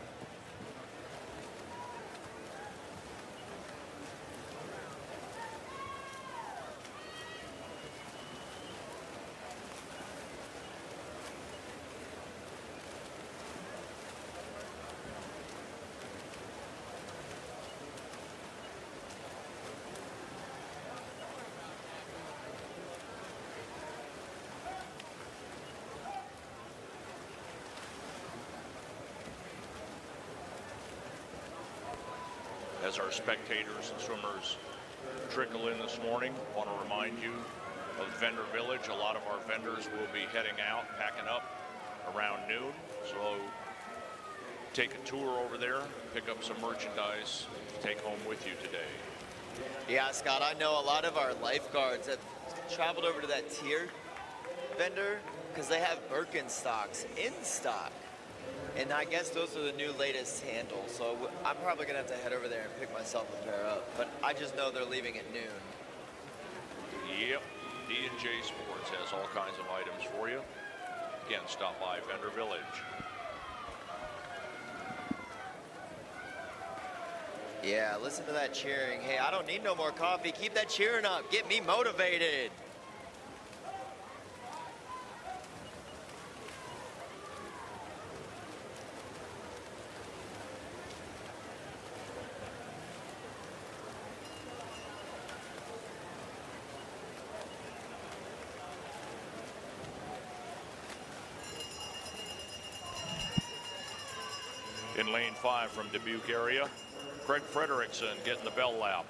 As our spectators and swimmers trickle in this morning, I want to remind you of Vendor Village. A lot of our vendors will be heading out, packing up around noon. So take a tour over there, pick up some merchandise to take home with you today. Yeah, Scott, I know a lot of our lifeguards have traveled over to that tier vendor because they have Birkenstocks in stock. And I guess those are the new latest handles, so I'm probably gonna have to head over there and pick myself a pair up. But I just know they're leaving at noon. Yep, D&J Sports has all kinds of items for you. Again, stop by Vendor Village. Yeah, listen to that cheering. Hey, I don't need no more coffee. Keep that cheering up. Get me motivated. In lane 5 from Dubuque area, Craig Frederickson getting the bell lap.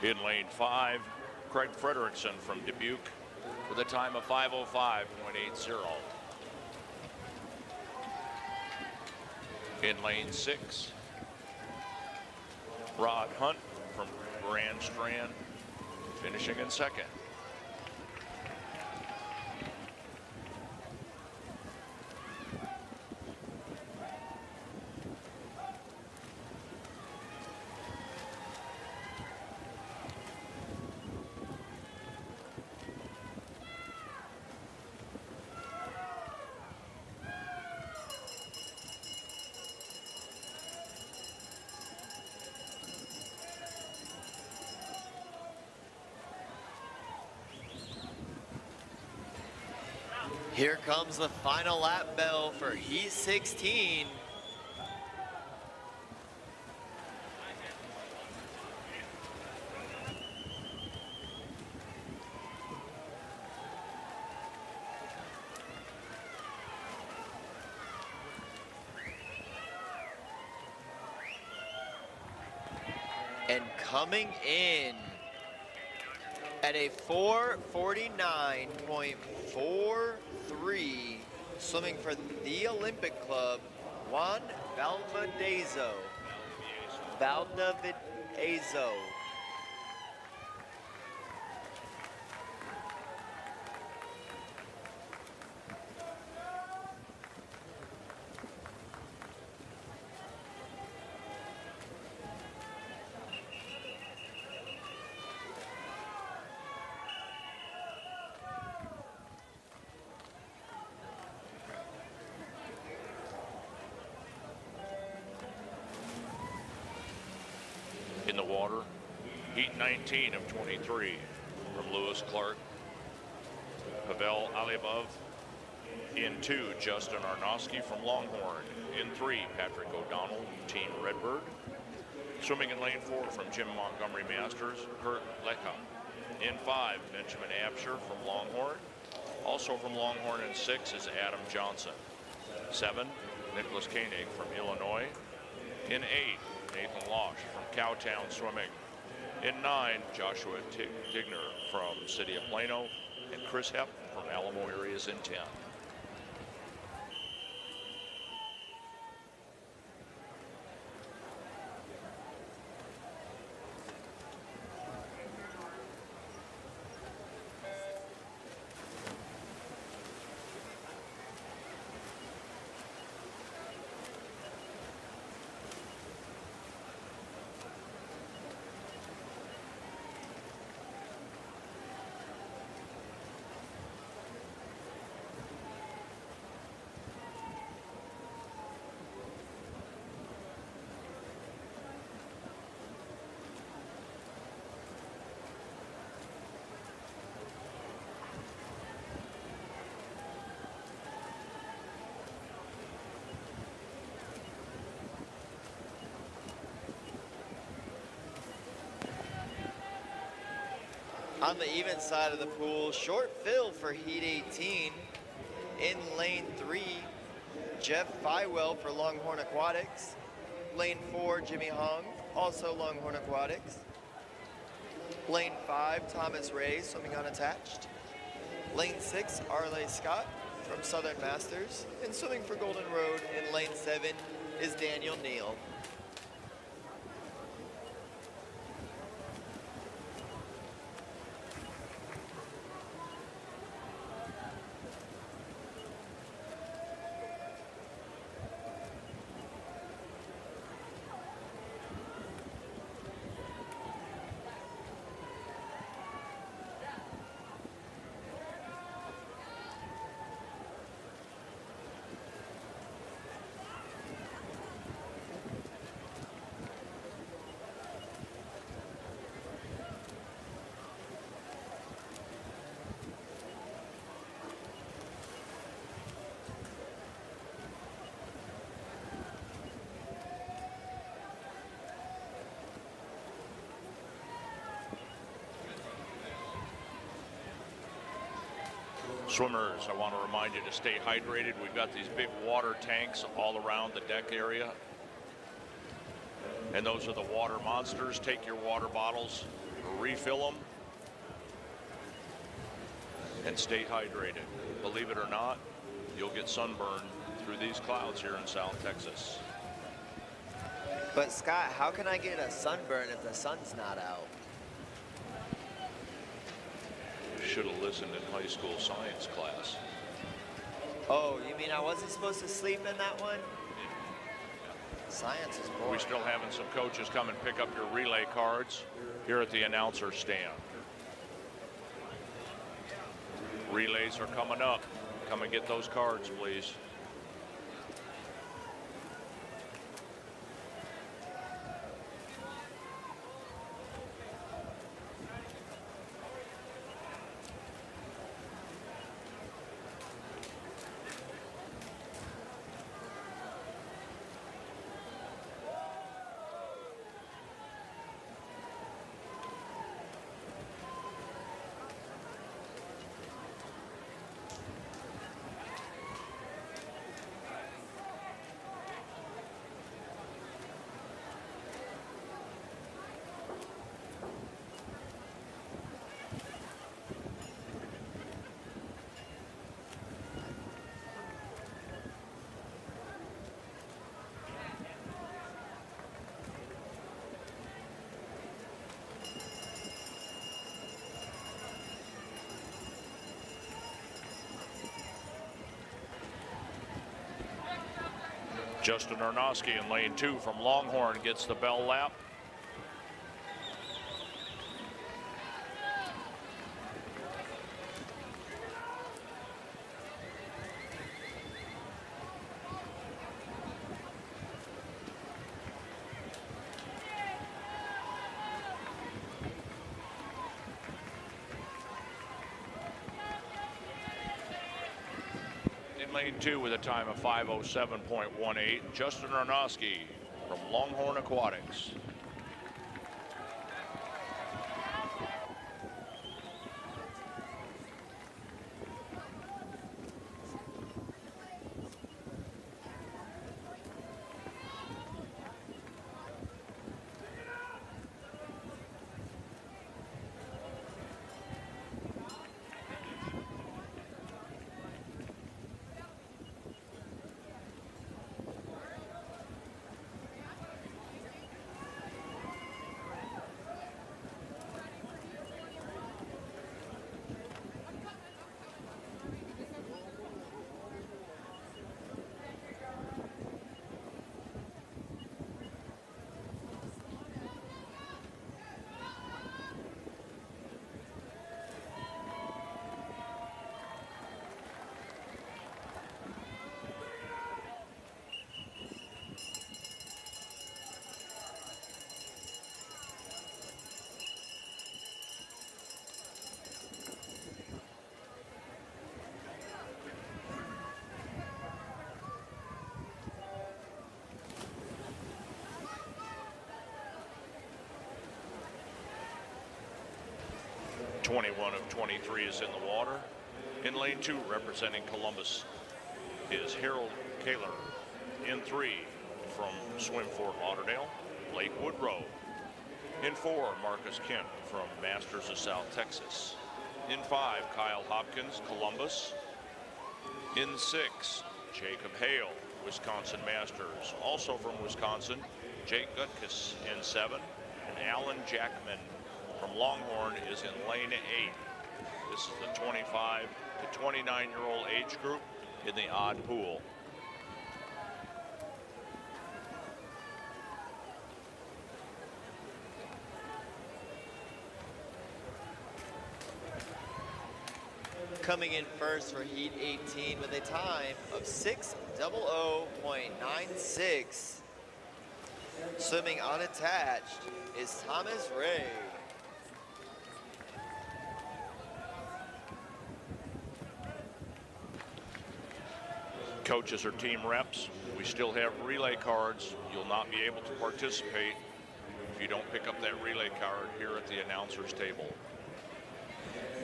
In lane 5, Craig Frederickson from Dubuque with a time of 5:05.80. In lane 6, Rod Hunt from Grand Strand finishing in second. Here comes the final lap bell for Heat 16. And coming in at a 4:49.43, swimming for the Olympic Club, Juan Valdivieso. In the water, Heat 19 of 23 from Lewis Clark, Pavel Alibov. In 2, Justin Arnowski from Longhorn. In 3, Patrick O'Donnell, Team Redbird. Swimming in lane 4 from Jim Montgomery Masters, Kurt Lecca. In 5, Benjamin Absher from Longhorn. Also from Longhorn in 6 is Adam Johnson. 7, Nicholas Koenig from Illinois. In 8, Nathan Losh from Cowtown Swimming. In 9, Joshua Tigner from City of Plano. And Chris Hepp from Alamo Areas in 10. On the even side of the pool, short fill for Heat 18. In lane 3, Jeff Fywell for Longhorn Aquatics. Lane 4, Jimmy Hong, also Longhorn Aquatics. Lane 5, Thomas Ray, swimming unattached. Lane 6, Arley Scott from Southern Masters. And swimming for Golden Road in lane 7 is Daniel Neal. Swimmers, I want to remind you to stay hydrated. We've got these big water tanks all around the deck area. And those are the water monsters. Take your water bottles, refill them, and stay hydrated. Believe it or not, you'll get sunburned through these clouds here in South Texas. But Scott, how can I get a sunburn if the sun's not out? Should have listened in high school science class. Oh, you mean I wasn't supposed to sleep in that one? Science is boring. We're still having some coaches come and pick up your relay cards here at the announcer stand. Relays are coming up. Come and get those cards, please. Justin Arnowski in lane 2 from Longhorn gets the bell lap. Lane 2 with a time of 5:07.18. Justin Arnowski from Longhorn Aquatics. 21 of 23 is in the water. In lane 2, representing Columbus, is Harold Kaler. In 3, from Swim Fort Lauderdale, Blake Woodrow. In 4, Marcus Kemp from Masters of South Texas. In 5, Kyle Hopkins, Columbus. In 6, Jacob Hale, Wisconsin Masters. Also from Wisconsin, Jake Gutkus in 7. And Alan Jackman from Longhorn is in lane 8. This is the 25 to 29-year-old age group in the odd pool. Coming in first for heat 18 with a time of 6:00.96. Swimming unattached is Thomas Ray. Coaches or team reps, we still have relay cards. You'll not be able to participate if you don't pick up that relay card here at the announcer's table.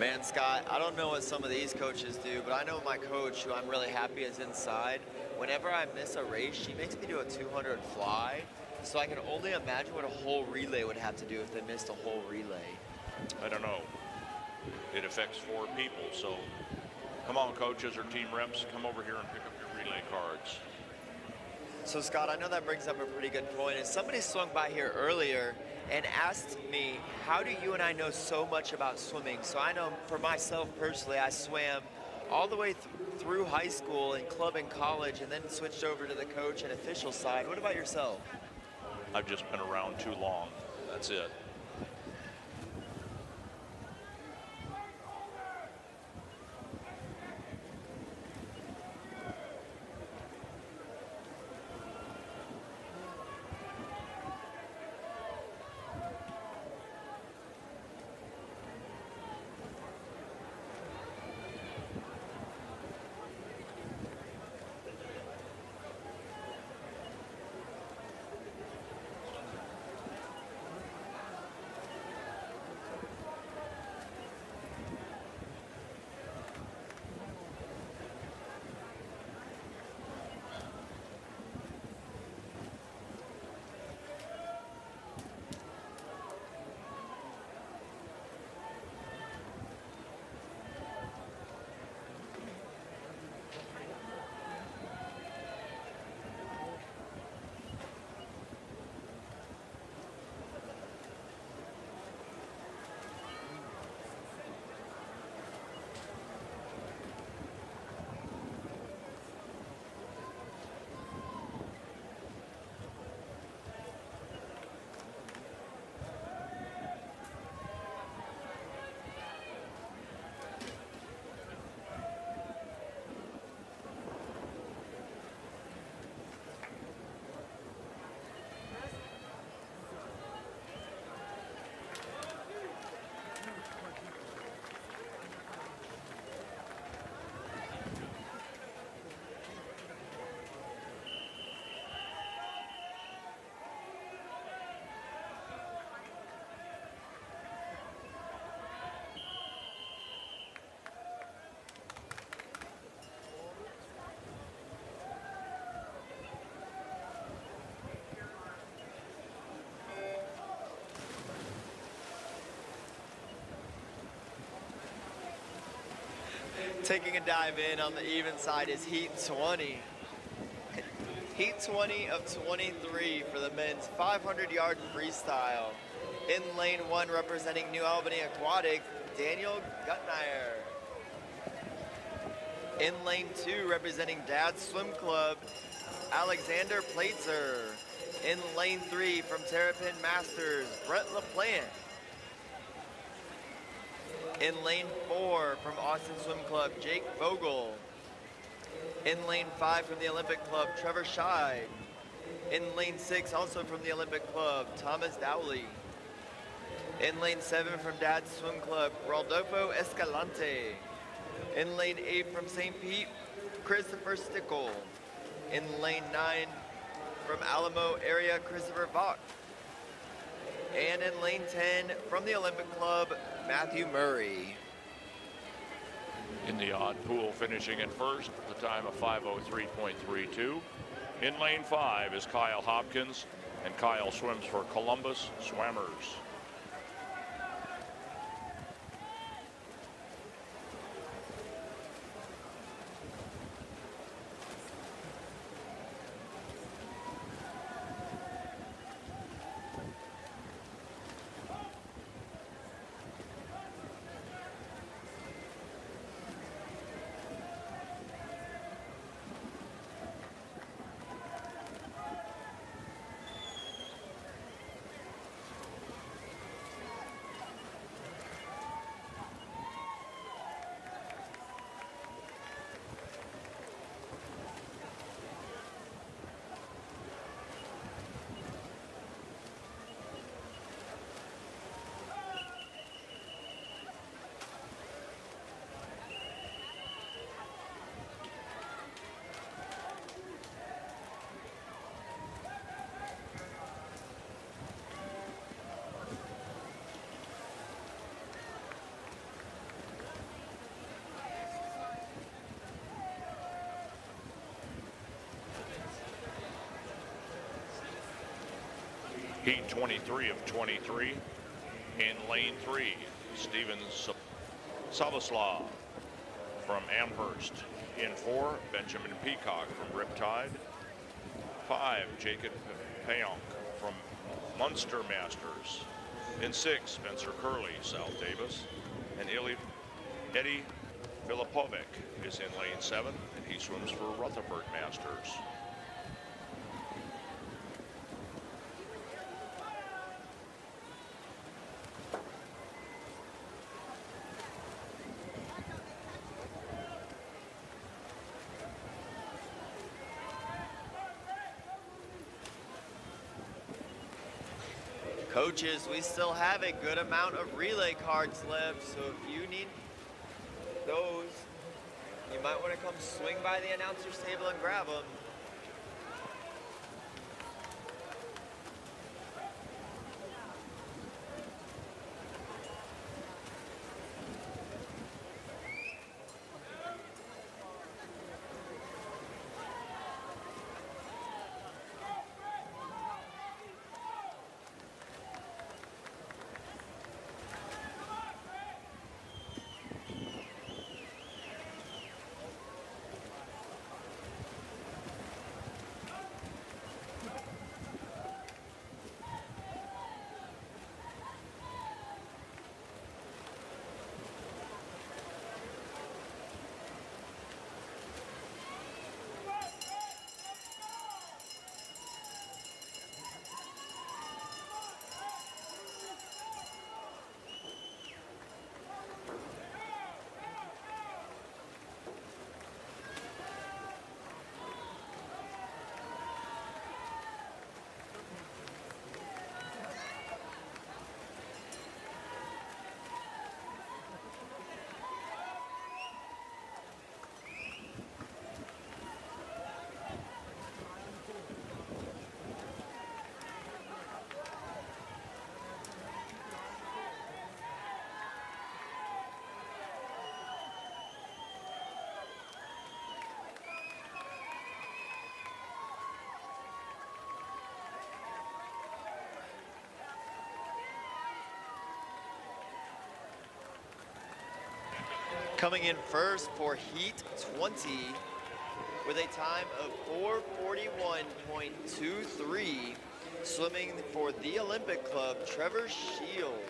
Man, Scott, I don't know what some of these coaches do, but I know my coach, who I'm really happy is inside. Whenever I miss a race, she makes me do a 200 fly. So I can only imagine what a whole relay would have to do if they missed a whole relay. I don't know. It affects 4 people, so come on, coaches or team reps, come over here and pick up your relay cards. So Scott, I know that brings up a pretty good point. And somebody swung by here earlier and asked me, how do you and I know so much about swimming? So I know for myself personally, I swam all the way through high school and club and college, and then switched over to the coach and official side. What about yourself? I've just been around too long. That's it. Taking a dive in on the even side is heat 20. Heat 20 of 23 for the men's 500-yard freestyle. In lane 1, representing New Albany Aquatic, Daniel Gutnier. In lane 2, representing Dad's Swim Club, Alexander Plaitzer. In lane 3, from Terrapin Masters, Brett LaPlante. In lane 4, from Austin Swim Club, Jake Vogel. In lane 5, from the Olympic Club, Trevor Scheid. In lane 6, also from the Olympic Club, Thomas Dowley. In lane 7, from Dad's Swim Club, Rodolfo Escalante. In lane 8, from St. Pete, Christopher Stickle. In lane 9, from Alamo area, Christopher Vaught. And in lane 10, from the Olympic Club, Matthew Murray. In the odd pool, finishing in first, the time of 5:03.32. In lane 5 is Kyle Hopkins, and Kyle swims for Columbus Swimmers. Heat 23 of 23. In lane 3, Steven Savislav from Amherst. In 4, Benjamin Peacock from Riptide. 5, Jacob Payonk from Munster Masters. In 6, Spencer Curley, South Davis. And Eddie Filipovic is in lane 7, and he swims for Rutherford Masters. Coaches, we still have a good amount of relay cards left, so if you need those, you might want to come swing by the announcer's table and grab them. Coming in first for Heat 20 with a time of 4:41.23, swimming for the Olympic Club, Trevor Shield.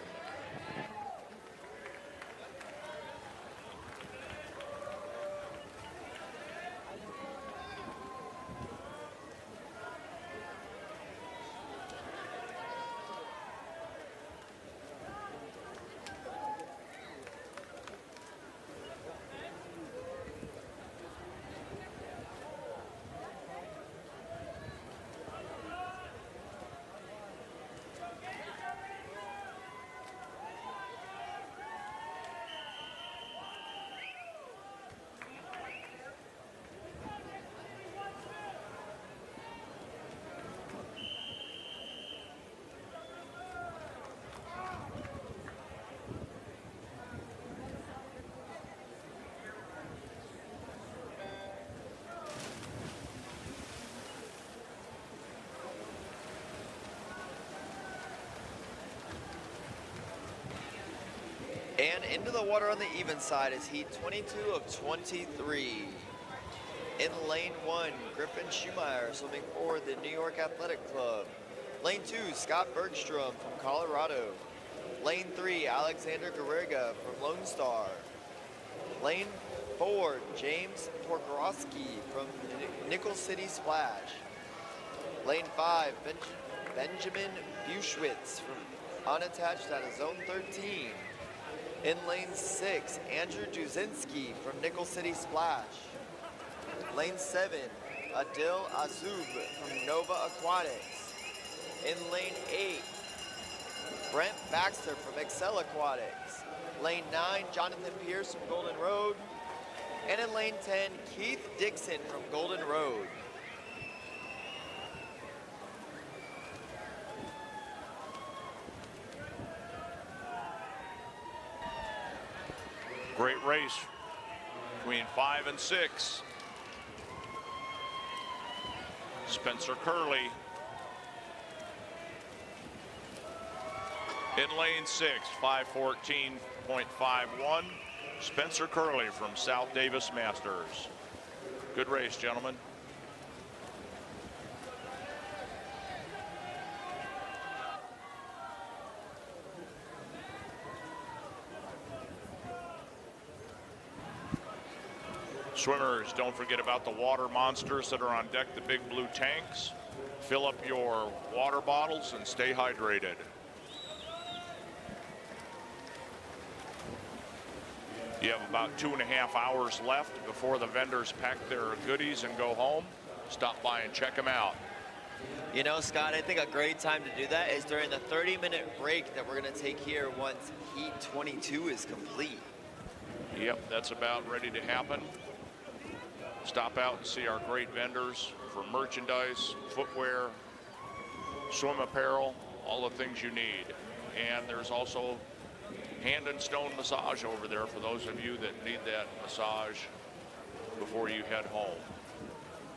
into the water on the even side is heat 22 of 23. In lane 1, Griffin Schumacher swimming for the New York Athletic Club. Lane 2, Scott Bergstrom from Colorado. Lane 3, Alexander Garriga from Lone Star. Lane 4, James Porkorowski from Nickel City Splash. Lane 5, Benjamin Bushwitz from unattached out of Zone 13. In lane 6, Andrew Duzinski from Nickel City Splash. Lane 7, Adil Azub from Nova Aquatics. In lane 8, Brent Baxter from Excel Aquatics. Lane 9, Jonathan Pierce from Golden Road. And in lane 10, Keith Dixon from Golden Road. Great race between 5 and 6. Spencer Curley in lane 6, 5:14.51. Spencer Curley from South Davis Masters. Good race, gentlemen. Swimmers, don't forget about the water monsters that are on deck, the big blue tanks. Fill up your water bottles and stay hydrated. You have about 2.5 hours left before the vendors pack their goodies and go home. Stop by and check them out. You know, Scott, I think a great time to do that is during the 30-minute break that we're going to take here once Heat 22 is complete. Yep, that's about ready to happen. Stop out and see our great vendors for merchandise, footwear, swim apparel, all the things you need. And there's also hand and stone massage over there for those of you that need that massage before you head home.